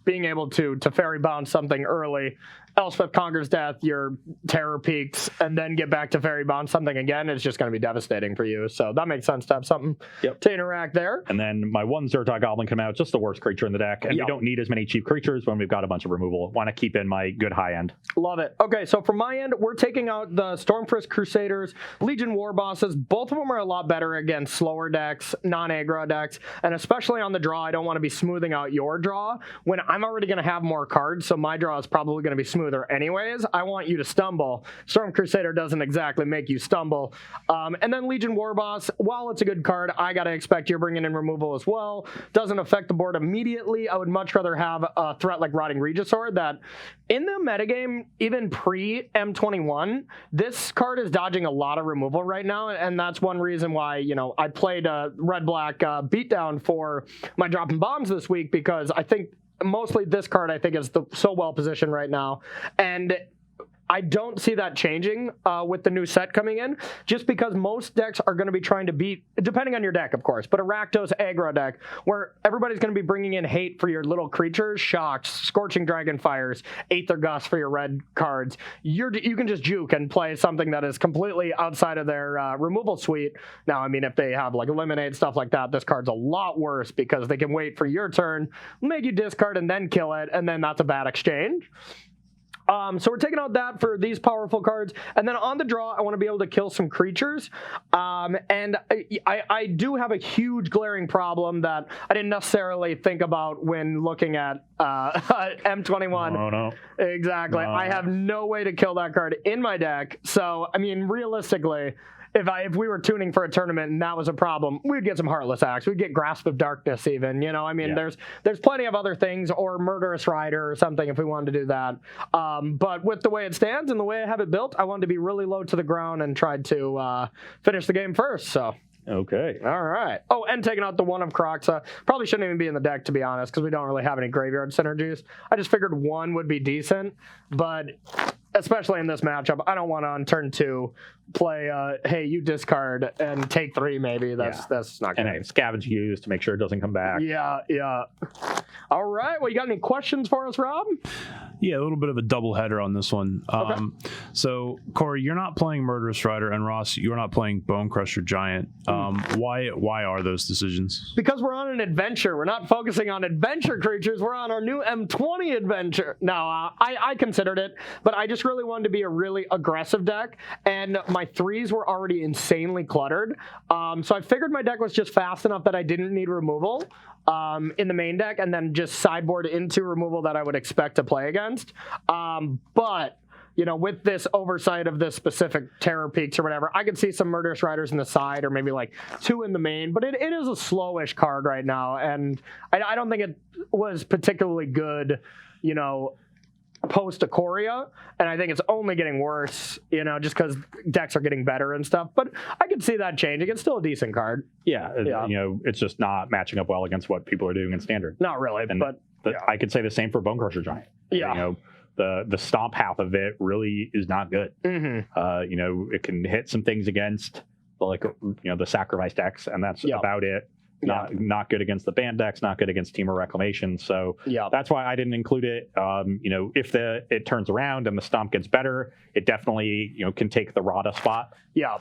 Being able able to fairy bounce something early. Elspeth Conquers Death, your terror peaks, and then get back to fairy bounce something again, it's just going to be devastating for you. So that makes sense to have something to interact there. And then my 1 Zertok Goblin come out, just the worst creature in the deck. And we don't need as many cheap creatures when we've got a bunch of removal. Want to keep in my good high end. Love it. Okay, so from my end, we're taking out the Stormfrisk Crusaders, Legion War Bosses. Both of them are a lot better against slower decks, non-aggro decks, and especially on the draw, I don't want to be smoothing out your draw when I'm already going to have more cards, so my draw is probably going to be smoother anyways. I want you to stumble. Storm Crusader doesn't exactly make you stumble. And then Legion War Boss, while it's a good card, I got to expect you're bringing in removal as well. Doesn't affect the board immediately. I would much rather have a threat like Rotting Regisaur that in the metagame, even pre-M21, this card is dodging a lot of removal right now, and that's one reason why, you know, I played a red-black beatdown for my dropping bombs this week, because I think mostly this card I think is so well positioned right now, and I don't see that changing with the new set coming in, just because most decks are going to be trying to beat, depending on your deck, of course, but a Rakdos aggro deck where everybody's going to be bringing in hate for your little creatures, Shocks, Scorching Dragonfires, Aether Gust for your red cards. You can just juke and play something that is completely outside of their removal suite. Now, I mean, if they have like Eliminate, stuff like that, this card's a lot worse because they can wait for your turn, make you discard and then kill it, and then that's a bad exchange. So we're taking out that for these powerful cards. And then on the draw, I want to be able to kill some creatures. And I do have a huge glaring problem that I didn't necessarily think about when looking at M21. Oh, no. Exactly. No. I have no way to kill that card in my deck. So, I mean, realistically, if we were tuning for a tournament and that was a problem, we'd get some Heartless Axe. We'd get Grasp of Darkness even, you know. I mean, there's plenty of other things, or Murderous Rider or something if we wanted to do that. But with the way it stands and the way I have it built, I wanted to be really low to the ground and tried to finish the game first, so... Okay. All right. Oh, and taking out the 1 of Croxa. Probably shouldn't even be in the deck, to be honest, because we don't really have any graveyard synergies. I just figured 1 would be decent, but especially in this matchup, I don't want to on turn 2 play, hey, you discard and take 3 maybe. That's not good. And scavenge used to make sure it doesn't come back. Yeah. All right. Well, you got any questions for us, Rob? Yeah, a little bit of a double header on this one. Okay. So, Corey, you're not playing Murderous Rider, and Ross, you're not playing Bone Crusher Giant. Why are those decisions? Because we're on an adventure. We're not focusing on adventure creatures. We're on our new M20 adventure. No, I considered it, but I just really wanted to be a really aggressive deck, and my 3s were already insanely cluttered. So I figured my deck was just fast enough that I didn't need removal in the main deck, and then just sideboard into removal that I would expect to play against. But you know, with this oversight of this specific terror peaks or whatever, I could see some Murderous Riders in the side, or maybe like 2 in the main, but it is a slowish card right now, and I don't think it was particularly good, you know, post Ikoria, and I think it's only getting worse, you know, just because decks are getting better and stuff, but I could see that changing. It's still a decent card. Yeah, you know, it's just not matching up well against what people are doing in Standard. Not really, and but I could say the same for Bone Crusher Giant. Yeah. You know, the stomp half of it really is not good. Mm-hmm. You know, it can hit some things against, like, you know, the sacrifice decks, and that's about it. Not good against the band decks, not good against Team of Reclamation. So that's why I didn't include it. You know, if it turns around and the stomp gets better, it definitely, you know, can take the Rada spot. Yeah.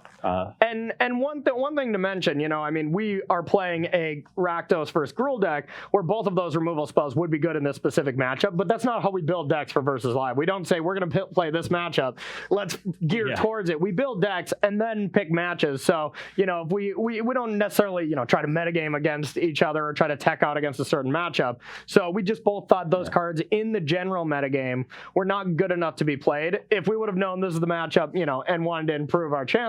And one thing to mention, you know, I mean, we are playing a Rakdos versus Gruul deck where both of those removal spells would be good in this specific matchup, but that's not how we build decks for Versus Live. We don't say we're going to play this matchup, let's gear towards it. We build decks and then pick matches. So, you know, if we don't necessarily, you know, try to metagame against each other or try to tech out against a certain matchup. So we just both thought those cards in the general metagame were not good enough to be played. If we would have known this is the matchup, you know, and wanted to improve our chances,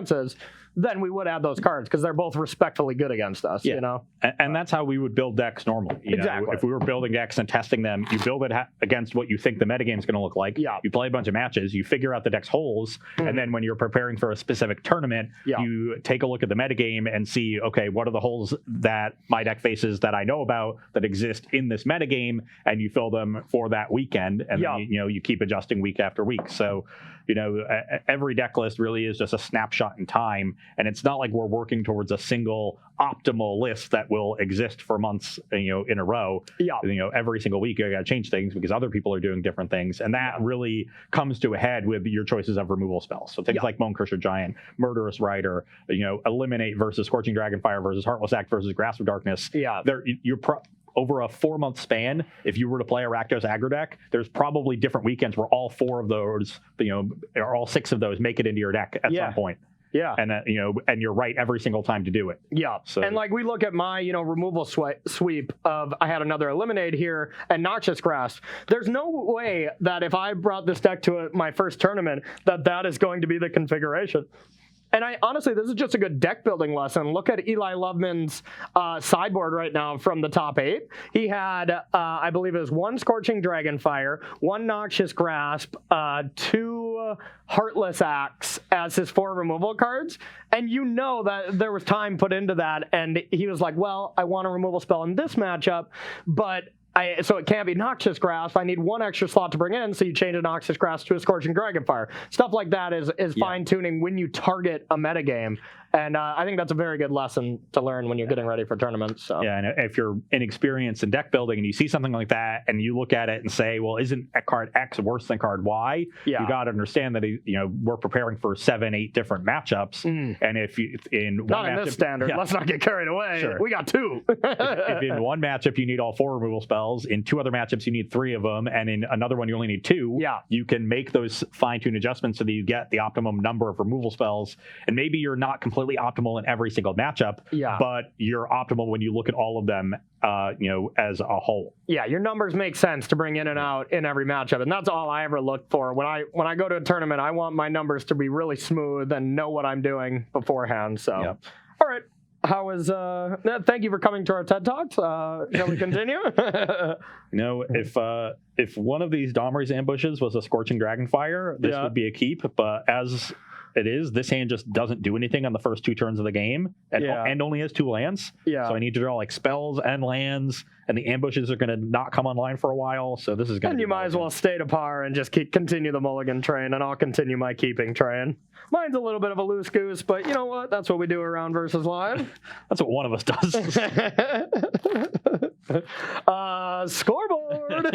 then we would add those cards because they're both respectfully good against us, you know? And that's how we would build decks normally. You know, if we were building decks and testing them, you build it against what you think the metagame is going to look like. Yeah. You play a bunch of matches, you figure out the deck's holes, and then when you're preparing for a specific tournament, you take a look at the metagame and see, okay, what are the holes that my deck faces that I know about that exist in this metagame, and you fill them for that weekend, and then, you know, you keep adjusting week after week. So, you know, every deck list really is just a snapshot in time, and it's not like we're working towards a single optimal list that will exist for months, in a row. Yeah. Every single week you got to change things because other people are doing different things, and that really comes to a head with your choices of removal spells. So things like Moancursor Giant, Murderous Rider, Eliminate versus Scorching Dragonfire versus Heartless Act versus Grasp of Darkness. Yeah. Over a 4-month span, if you were to play a Rakdos aggro deck, there's probably different weekends where all 4 of those, or all 6 of those make it into your deck at some point. Yeah. And and you're right every single time to do it. Yeah. So, and like we look at my, removal sweep of I had another Eliminate here and Noxious Grasp. There's no way that if I brought this deck to my first tournament that is going to be the configuration. And honestly, this is just a good deck building lesson. Look at Eli Loveman's sideboard right now from the top 8. He had, I believe it was 1 Scorching Dragonfire, 1 Noxious Grasp, 2 Heartless Axe as his 4 removal cards. And that there was time put into that. And he was like, well, I want a removal spell in this matchup, but so it can't be Noxious Grasp. I need 1 extra slot to bring in, so you change a Noxious Grasp to a Scorching Dragonfire. Stuff like that is fine-tuning when you target a metagame. And I think that's a very good lesson to learn when you're getting ready for tournaments. So. Yeah, and if you're inexperienced in deck building and you see something like that and you look at it and say, well, isn't card X worse than card Y? Yeah. You got to understand that we're preparing for 7-8 different matchups. And if you, in one not matchup, in this standard, let's not get carried away. Sure. We got 2. if in one matchup you need all 4 removal spells, in 2 other matchups you need 3 of them, and in another one you only need 2. Yeah. You can make those fine-tune adjustments so that you get the optimum number of removal spells. And maybe you're not completely optimal in every single matchup, but you're optimal when you look at all of them, as a whole. Yeah, your numbers make sense to bring in and out in every matchup, and that's all I ever look for. When I go to a tournament, I want my numbers to be really smooth and know what I'm doing beforehand. So, All right. How was? Thank you for coming to our TED Talks. Shall we continue? If one of these Domri's ambushes was a Scorching Dragonfire, this would be a keep. But as it is, this hand just doesn't do anything on the first 2 turns of the game, and only has 2 lands. Yeah. So I need to draw like spells and lands, and the ambushes are going to not come online for a while. So this is going to. And you might as well stay to par and just continue the mulligan train, and I'll continue my keeping train. Mine's a little bit of a loose goose, but you know what? That's what we do around Versus Live. That's what one of us does. Scoreboard.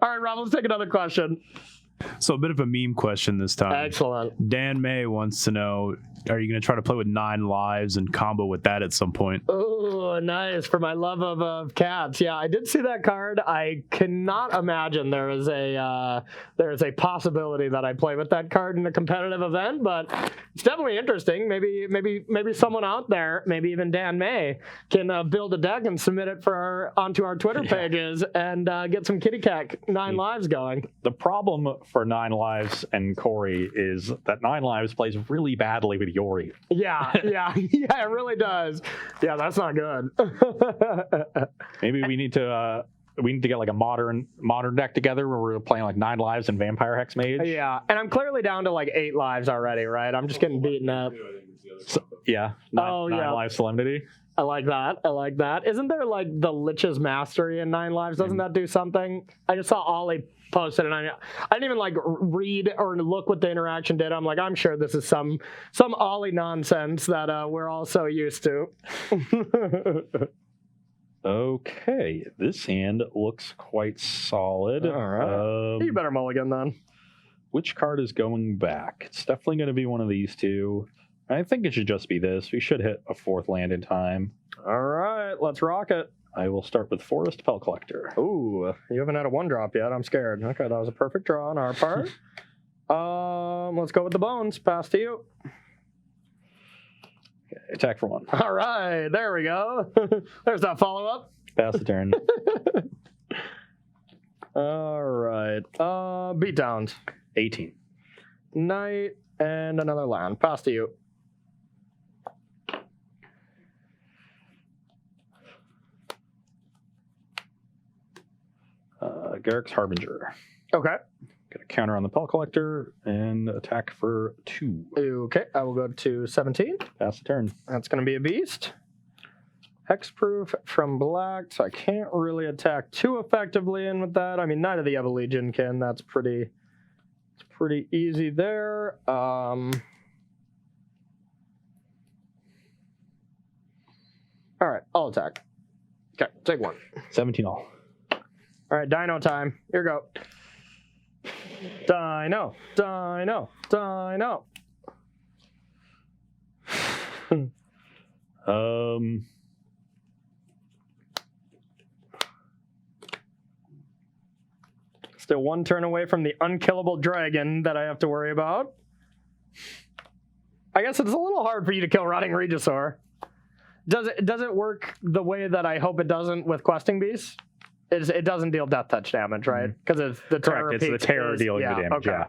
All right, Rob, let's take another question. So a bit of a meme question this time. Excellent. Dan May wants to know, are you going to try to play with 9 lives and combo with that at some point? Oh, nice. For my love of cats. Yeah, I did see that card. I cannot imagine there is a possibility that I play with that card in a competitive event, but it's definitely interesting. Maybe someone out there, maybe even Dan May, can build a deck and submit it onto our Twitter pages and get some kitty cat 9 lives going. The problem for 9 lives and Corey is that 9 lives plays really badly with Yori. Yeah, it really does. Yeah, that's not good. Maybe we need to get like a modern deck together where we're playing like 9 lives and Vampire Hexmage. Yeah, and I'm clearly down to like 8 lives already, right? I'm just getting beaten up. So, 9 lives Solemnity. I like that. Isn't there like the Lich's Mastery in 9 lives? Doesn't that do something? I just saw Ollie posted and I didn't even like read or look what the interaction did. I'm like, I'm sure this is some Ollie nonsense that we're all so used to. Okay, this hand looks quite solid. All right. You better mulligan then. Which card is going back? It's definitely going to be one of these 2. I think it should just be this. We should hit a 4th land in time. All right, let's rock it. I will start with Forest Pelt Collector. Ooh, you haven't had a 1-drop yet. I'm scared. Okay, that was a perfect draw on our part. Let's go with the bones. Pass to you. Okay, attack for 1. All right, there we go. There's that follow-up. Pass the turn. All right. Beatdowns. 18. Knight and another land. Pass to you. Garrick's Harbinger. Okay. Got a counter on the Pelt Collector and attack for 2. Okay, I will go to 17. Pass the turn. That's going to be a beast. Hexproof from black, so I can't really attack too effectively in with that. I mean, Knight of the Evil Legion can. That's pretty easy there. All right, I'll attack. Okay, take 1. 17 all. All right, dino time. Here we go. Dino, dino, dino. Still 1 turn away from the unkillable dragon that I have to worry about. I guess it's a little hard for you to kill Rotting Regisaur. Does it work the way that I hope it doesn't with questing beasts? It doesn't deal death touch damage, right? Because it's the terror. Correct. It's the terror dealing the damage. Okay. Yeah.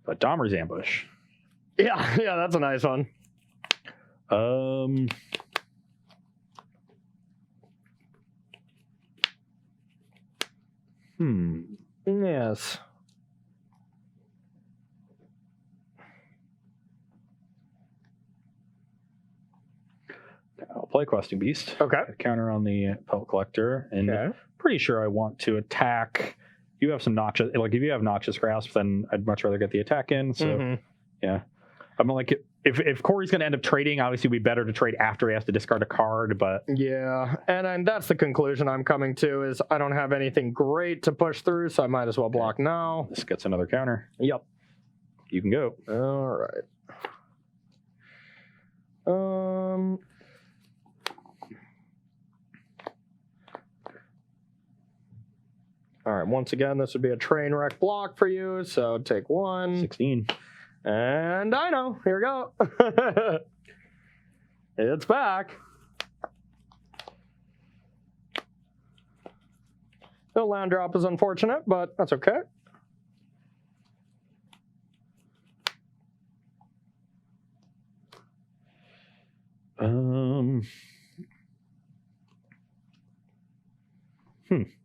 But Dahmer's ambush. Yeah, that's a nice one. Yes. I'll play Questing Beast. Okay. Counter on the Pelt Collector. And pretty sure I want to attack. You have some Noxious... Like, if you have Noxious Grasp, then I'd much rather get the attack in. So, yeah. I'm like... If Corey's going to end up trading, obviously it'd be better to trade after he has to discard a card, but... Yeah, and that's the conclusion I'm coming to, is I don't have anything great to push through, so I might as well block now. This gets another counter. Yep. You can go. All right. All right, once again, this would be a train wreck block for you, so take 1. 16. And Dino, here we go. It's back. The land drop is unfortunate, but that's okay.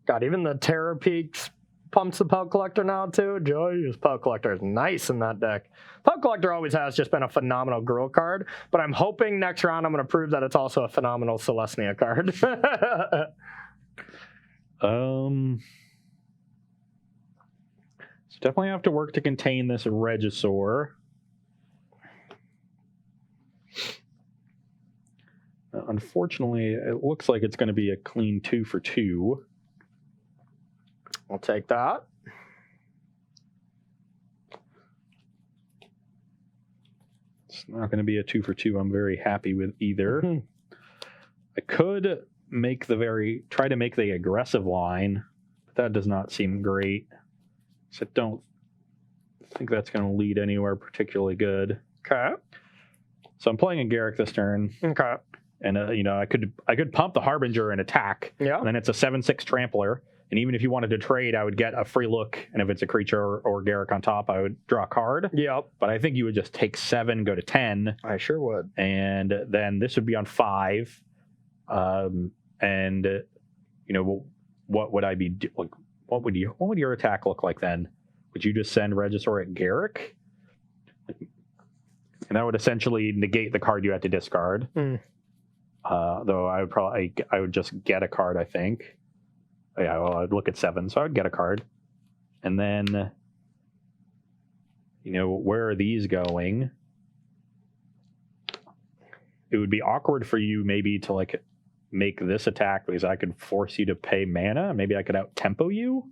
God, even the Terror Peaks pumps the Pelt Collector now, too. Joyous Pelt Collector is nice in that deck. Pelt Collector always has just been a phenomenal Gruul card, but I'm hoping next round I'm going to prove that it's also a phenomenal Celestia card. So definitely have to work to contain this Regisaur. Unfortunately, it looks like it's going to be a clean 2 for 2. I'll take that. It's not going to be a 2 for 2 I'm very happy with either. I could try to make the aggressive line, but that does not seem great. So I don't think that's going to lead anywhere particularly good. Okay. So I'm playing a Garrick this turn. Okay. And I could pump the Harbinger and attack. Yeah. And then it's a 7/6 trampler. And even if you wanted to trade, I would get a free look. And if it's a creature or Garrick on top, I would draw a card. Yep. But I think you would just take 7, go to 10. I sure would. And then this would be on 5. What would I be like? What would your attack look like then? Would you just send Regisaur at Garrick? And that would essentially negate the card you had to discard. Though I would just get a card, I think. Yeah, well, I'd look at 7, so I would get a card. And then, where are these going? It would be awkward for you maybe to make this attack because I could force you to pay mana. Maybe I could out-tempo you.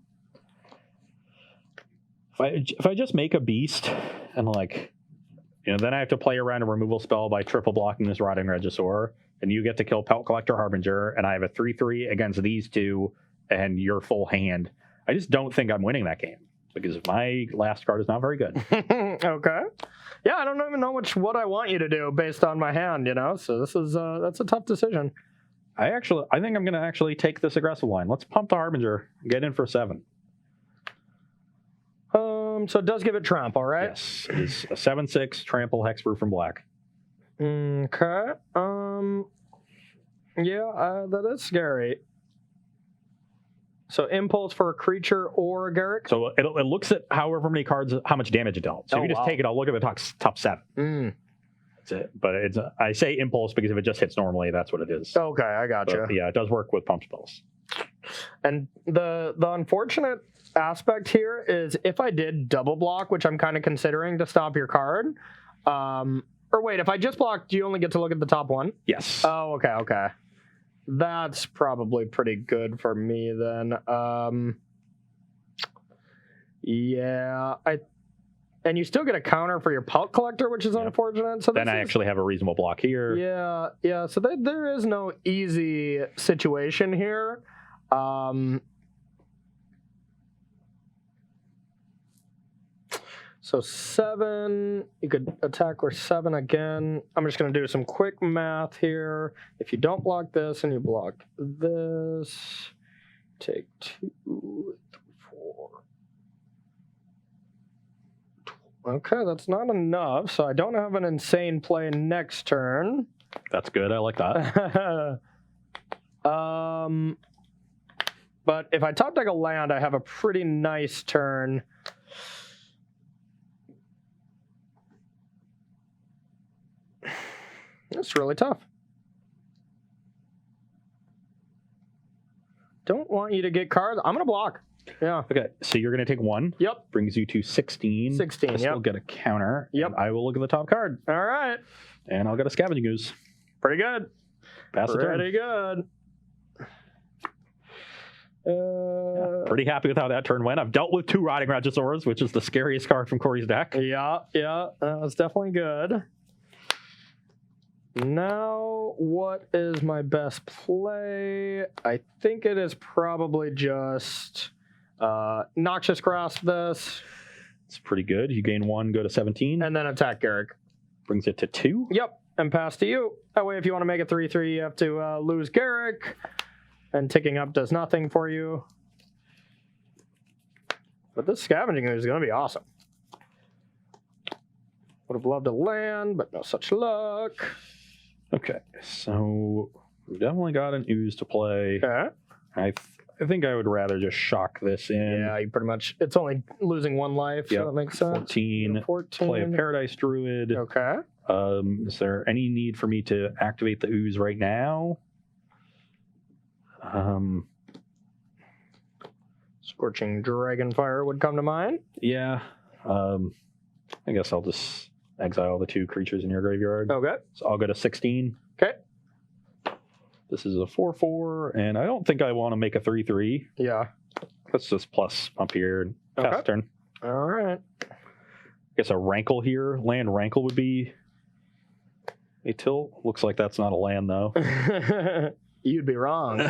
If I just make a beast and then I have to play around a removal spell by triple blocking this Rotting Regisaur, and you get to kill Pelt Collector Harbinger, and I have a 3/3 against these two, and your full hand. I just don't think I'm winning that game because my last card is not very good. Okay. Yeah, I don't even know what I want you to do based on my hand, So this is that's a tough decision. I think I'm going to actually take this aggressive line. Let's pump the Harbinger, get in for 7. So it does give it trample, right? Yes, it is a 7/6 trample hexproof from black. Okay. Yeah, that is scary. So impulse for a creature or a Garrick? So it looks at however many cards, how much damage it dealt. So if you just take it, I'll look at the top 7. That's it. But I say impulse because if it just hits normally, that's what it is. Okay, I gotcha. But yeah, it does work with pump spells. And the unfortunate aspect here is if I did double block, which I'm kind of considering to stop your card, or wait, if I just block, do you only get to look at the top 1? Yes. Oh, okay. That's probably pretty good for me then. Yeah, and you still get a counter for your Pelt Collector, which is unfortunate. So then I actually have a reasonable block here. Yeah. So there is no easy situation here. So 7, you could attack with 7 again. I'm just going to do some quick math here. If you don't block this and you block this, take 2, 3, 4. Okay, that's not enough, so I don't have an insane play next turn. That's good. I like that. But if I top deck a land, I have a pretty nice turn. It's really tough. Don't want you to get cards. I'm going to block. Yeah. Okay, so you're going to take 1. Yep. Brings you to 16. 16, I still get a counter. Yep. And I will look at the top card. All right. And I'll get a Scavenging Ooze. Pretty good. Pass the turn. Pretty good. Pretty happy with how that turn went. I've dealt with 2 Rotting Regisaurs, which is the scariest card from Corey's deck. Yeah. That was definitely good. Now, what is my best play? I think it is probably just Noxious Grasp this. It's pretty good. You gain 1, go to 17. And then attack Garrick. Brings it to 2. Yep, and pass to you. That way, if you want to make it 3/3, you have to lose Garrick. And ticking up does nothing for you. But this Scavenging is going to be awesome. Would have loved to land, but no such luck. Okay, so we've definitely got an Ooze to play. Okay. I think I would rather just shock this in. Yeah, you pretty much, it's only losing 1 life, so that makes sense. 14. Play a Paradise Druid. Okay. Is there any need for me to activate the Ooze right now? Scorching Dragonfire would come to mind. Yeah. I guess I'll just exile the 2 creatures in your graveyard. Okay. So I'll go to 16. Okay. This is a 4/4, and I don't think I want to make a 3/3. Yeah. Let's just plus up here and pass the turn. All right. I guess a Rankle here. Land Rankle would be a tilt. Looks like that's not a land, though. You'd be wrong.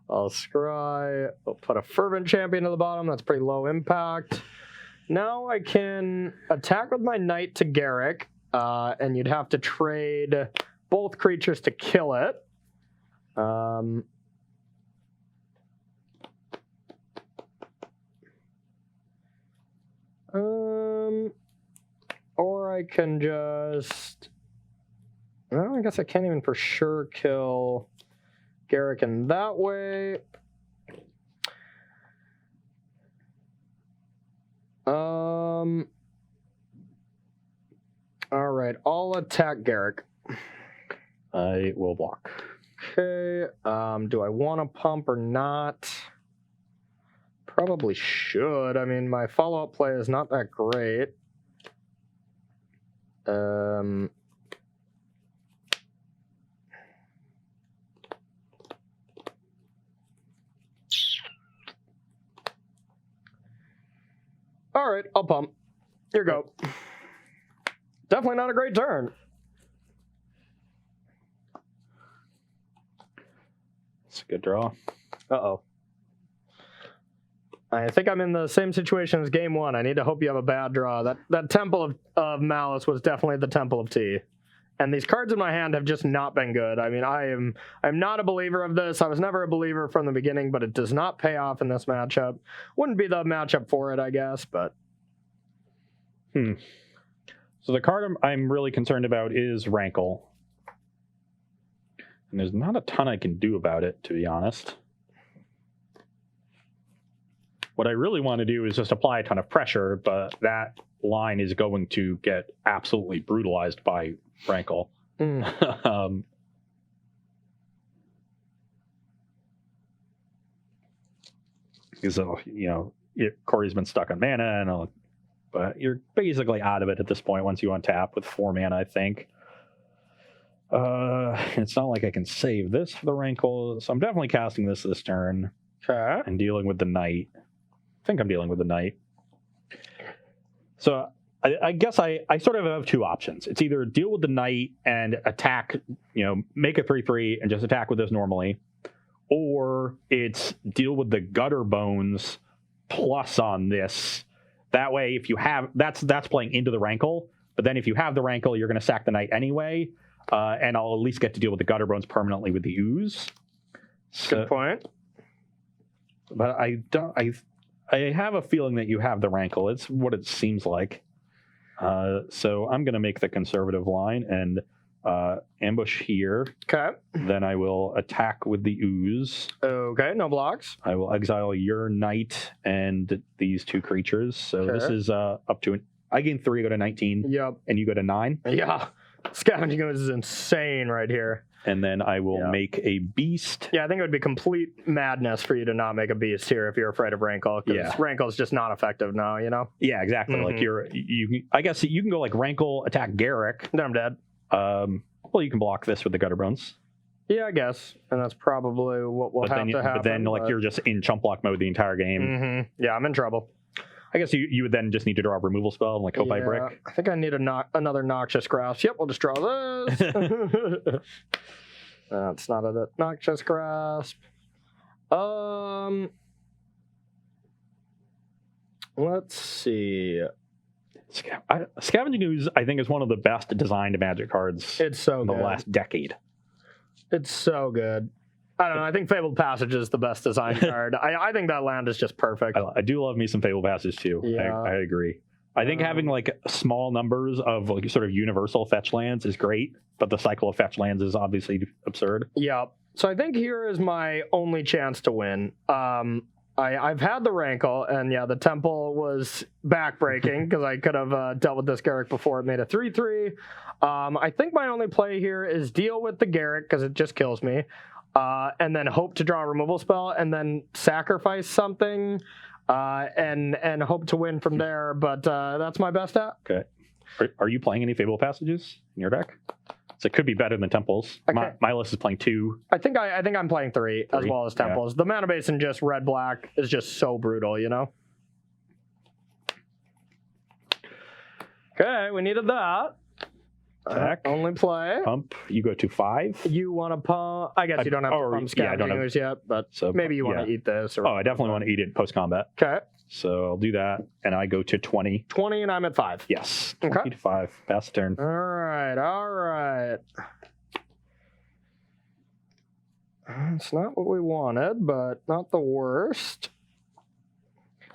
I'll scry. I'll put a Fervent Champion at the bottom. That's pretty low impact. Now I can attack with my Knight to Garrick, and you'd have to trade both creatures to kill it. Or I can just... Well, I guess I can't even for sure kill Garrick in that way. All right, I'll attack Garrick. I will block. Okay. Do I want to pump or not? Probably should. I mean, my follow-up play is not that great. All right, I'll pump. Here you go. Definitely not a great turn. It's a good draw. Uh-oh. I think I'm in the same situation as game 1. I need to hope you have a bad draw. That Temple of Malice was definitely the Temple of Tea. And these cards in my hand have just not been good. I mean, I'm not a believer of this. I was never a believer from the beginning, but it does not pay off in this matchup. Wouldn't be the matchup for it, I guess, but... So the card I'm really concerned about is Rankle. And there's not a ton I can do about it, to be honest. What I really want to do is just apply a ton of pressure, but that line is going to get absolutely brutalized by Rankle. Because, Corey's been stuck on mana, but you're basically out of it at this point once you untap with 4 mana, I think. It's not like I can save this for the Rankle, so I'm definitely casting this turn Okay. and dealing with the Knight. I think I'm dealing with the Knight. So I guess I sort of have two options. It's either deal with the Knight and attack, make a 3/3 and just attack with this normally, or it's deal with the Gutter Bones plus on this. That way, if you have that's playing into the Rankle, but then if you have the Rankle, you're going to sack the Knight anyway, and I'll at least get to deal with the Gutter Bones permanently with the Ooze. Good point. But I have a feeling that you have the Rankle. It's what it seems like. So I'm going to make the conservative line and ambush here. Okay. Then I will attack with the Ooze. Okay, no blocks. I will exile your Knight and these two creatures. So this is up to I gain 3, go to 19. Yep. And you go to 9. Yeah. Scavenging Ooze is insane right here. And then I will make a Beast. Yeah, I think it would be complete madness for you to not make a Beast here if you're afraid of Rankle, because Rankle is just not effective now, Yeah, exactly. Like I guess you can go like Rankle, attack Garrick. Then I'm dead. Well, you can block this with the Gutter Bones. Yeah, I guess. And that's probably what will have to happen. But then you're just in chump block mode the entire game. Yeah, I'm in trouble. I guess you would then just need to draw a removal spell and hope I brick. I think I need another Noxious Grasp. Yep, we'll just draw this. That's not a Noxious Grasp. Let's see. Scavenging Ooze, I think, is one of the best designed Magic cards in the last decade. It's so good. I don't know. I think Fabled Passage is the best design card. I think that land is just perfect. I do love me some Fabled Passage too. Yeah. I agree. I think having small numbers of sort of universal fetch lands is great, but the cycle of fetch lands is obviously absurd. Yeah. So I think here is my only chance to win. I've had the Rankle, and the Temple was backbreaking because I could have dealt with this Garrick before it made a 3/3. I think my only play here is deal with the Garrick because it just kills me. And then hope to draw a removal spell, and then sacrifice something, and hope to win from there. But that's my best at. Okay. Are you playing any Fabled Passages in your deck? So it could be better than Temples. Okay. My list is playing 2. I think I'm playing 3 as well as Temples. The Mana Basin just red-black is just so brutal, Okay, we needed that. Attack. Only play. Pump. You go to 5. You want to pump? I guess you don't have to pump Scavenging Ooze yet, but maybe you want to eat this. Or I definitely want to eat it post-combat. Okay. So I'll do that, and I go to 20. 20, and I'm at 5. Yes. 20 to 5. Pass the turn. All right. It's not what we wanted, but not the worst.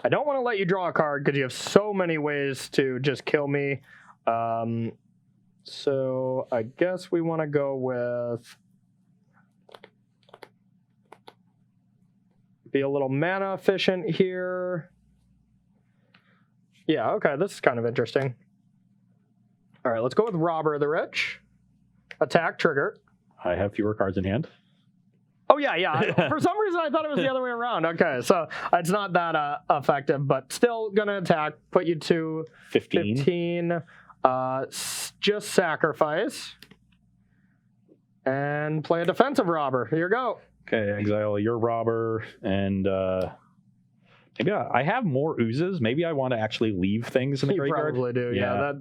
I don't want to let you draw a card because you have so many ways to just kill me. So I guess we want to go with be a little mana efficient here. Yeah, okay, this is kind of interesting. All right, let's go with Robber the Rich. Attack, trigger. I have fewer cards in hand. Oh, yeah. For some reason, I thought it was the other way around. Okay, so it's not that effective, but still going to attack. Put you to 15. Just sacrifice. And play a defensive Robber. Here you go. Okay, exile your Robber, and maybe I have more Oozes. Maybe I want to actually leave things in the graveyard. You probably do, yeah.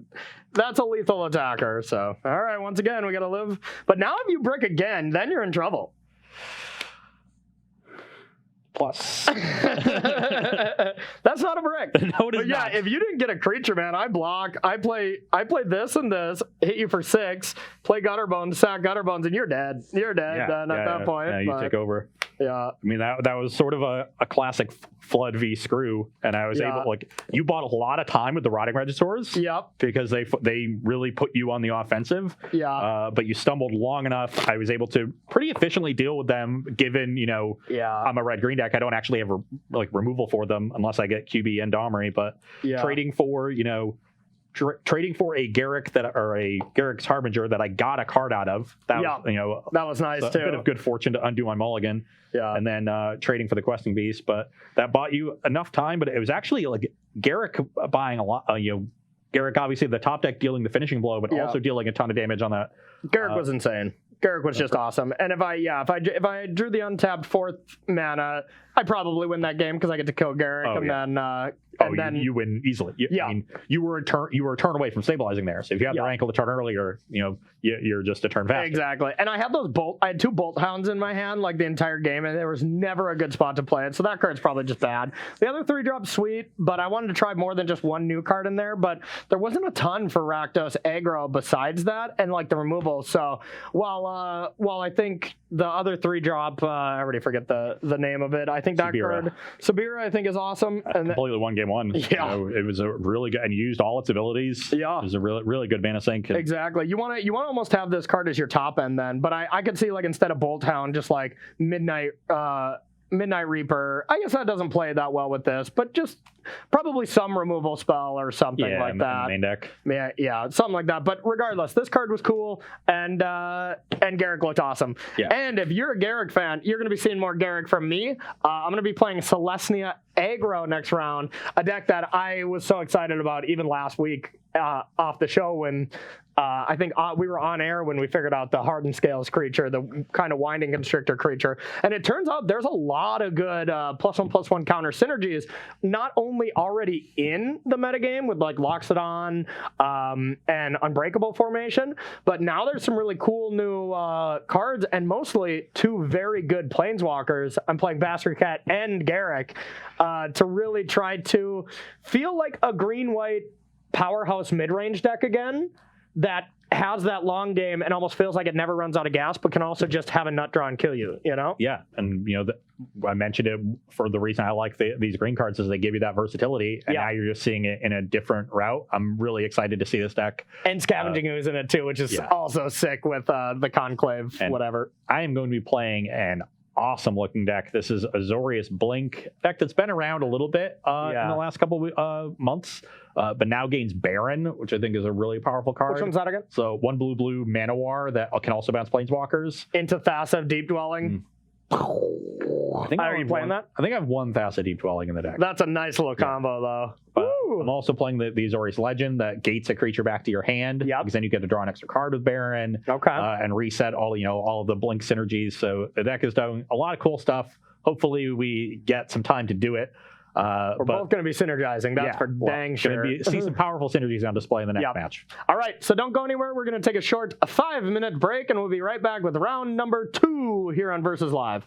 That's a lethal attacker, so. All right, once again, we got to live. But now if you brick again, then you're in trouble. Plus. That's not a brick. No, it is not. If you didn't get a creature, man, I block. I play this and this, hit you for 6, play Gutter Bones, sack Gutter Bones, and you're dead. You're dead at that point. Yeah, you take over. Yeah. I mean, that was sort of a classic Flood v Screw, and I was able, you bought a lot of time with the Rotting Registors. Yep. Because they really put you on the offensive. Yeah. But you stumbled long enough. I was able to pretty efficiently deal with them, given, I'm a red-green deck. I don't actually have removal for them unless I get QB and Domri, but trading for, trading for a Garrick or a Garrick's Harbinger that I got a card out of. That was nice too. A bit of good fortune to undo my mulligan. Yeah. And then trading for the Questing Beast, but that bought you enough time. But it was actually Garrick buying a lot, Garrick, obviously, the top deck dealing the finishing blow, but also dealing a ton of damage on that. Garrick was insane. Garrick was just awesome. And if I drew the untapped 4th mana, I probably win that game because I get to kill Garrick then you win easily. I mean, you were a turn away from stabilizing there. So if you had the rankle to turn earlier, you're just a turn faster. Exactly. And I had I had 2 Bolt Hounds in my hand like the entire game, and there was never a good spot to play it. So that card's probably just bad. The other 3 drops sweet, but I wanted to try more than just one new card in there. But there wasn't a ton for Rakdos aggro besides that and like the removal. So while I think the other 3 drop, I already forget the name of it. I think that card, Sabira, I think is awesome. And completely won game 1. Yeah, it was a really good, and used all its abilities. Yeah, it was a really good mana sink. Exactly. You want to almost have this card as your top end then, but I could see like instead of Bolt Hound, just like Midnight Reaper. I guess that doesn't play that well with this, but just probably some removal spell or something like that. In the main deck. Yeah, something like that. But regardless, this card was cool, and Garrick looked awesome. Yeah. And if you're a Garrick fan, you're going to be seeing more Garrick from me. I'm going to be playing Celestia Aggro next round, a deck that I was so excited about even last week off the show when I think we were on air when we figured out the Hardened Scales creature, the kind of Winding Constrictor creature. And it turns out there's a lot of good +1/+1 counter synergies, not only already in the metagame with like Loxodon and Unbreakable formation, but now there's some really cool new cards and mostly 2 very good Planeswalkers. I'm playing Bastard Cat and Garrick to really try to feel like a green-white powerhouse mid-range deck again that has that long game and almost feels like it never runs out of gas, but can also just have a nut draw and kill you, Yeah, and I mentioned it for the reason I like these green cards is they give you that versatility, and now you're just seeing it in a different route. I'm really excited to see this deck. And Scavenging Ooze in it too, which is also sick with the Conclave, and whatever. I am going to be playing an awesome looking deck. This is Azorius Blink deck that's been around a little bit in the last couple months, but now gains Baron, which I think is a really powerful card. Which one's that again? So 1 blue Manowar that can also bounce Planeswalkers into Thassa Deep Dwelling. I think are you playing that? I think I have 1 Thassa Deep Dwelling in the deck. That's a nice little combo though. I'm also playing the Azorius Legend that gates a creature back to your hand. Because then you get to draw an extra card with Baron. And reset all of the Blink synergies. So the deck is doing a lot of cool stuff. Hopefully we get some time to do it. We're both going to be synergizing. That's for dang sure. See some powerful synergies on display in the next match. All right, so don't go anywhere. We're going to take a short 5-minute break, and we'll be right back with round number 2 here on Versus Live.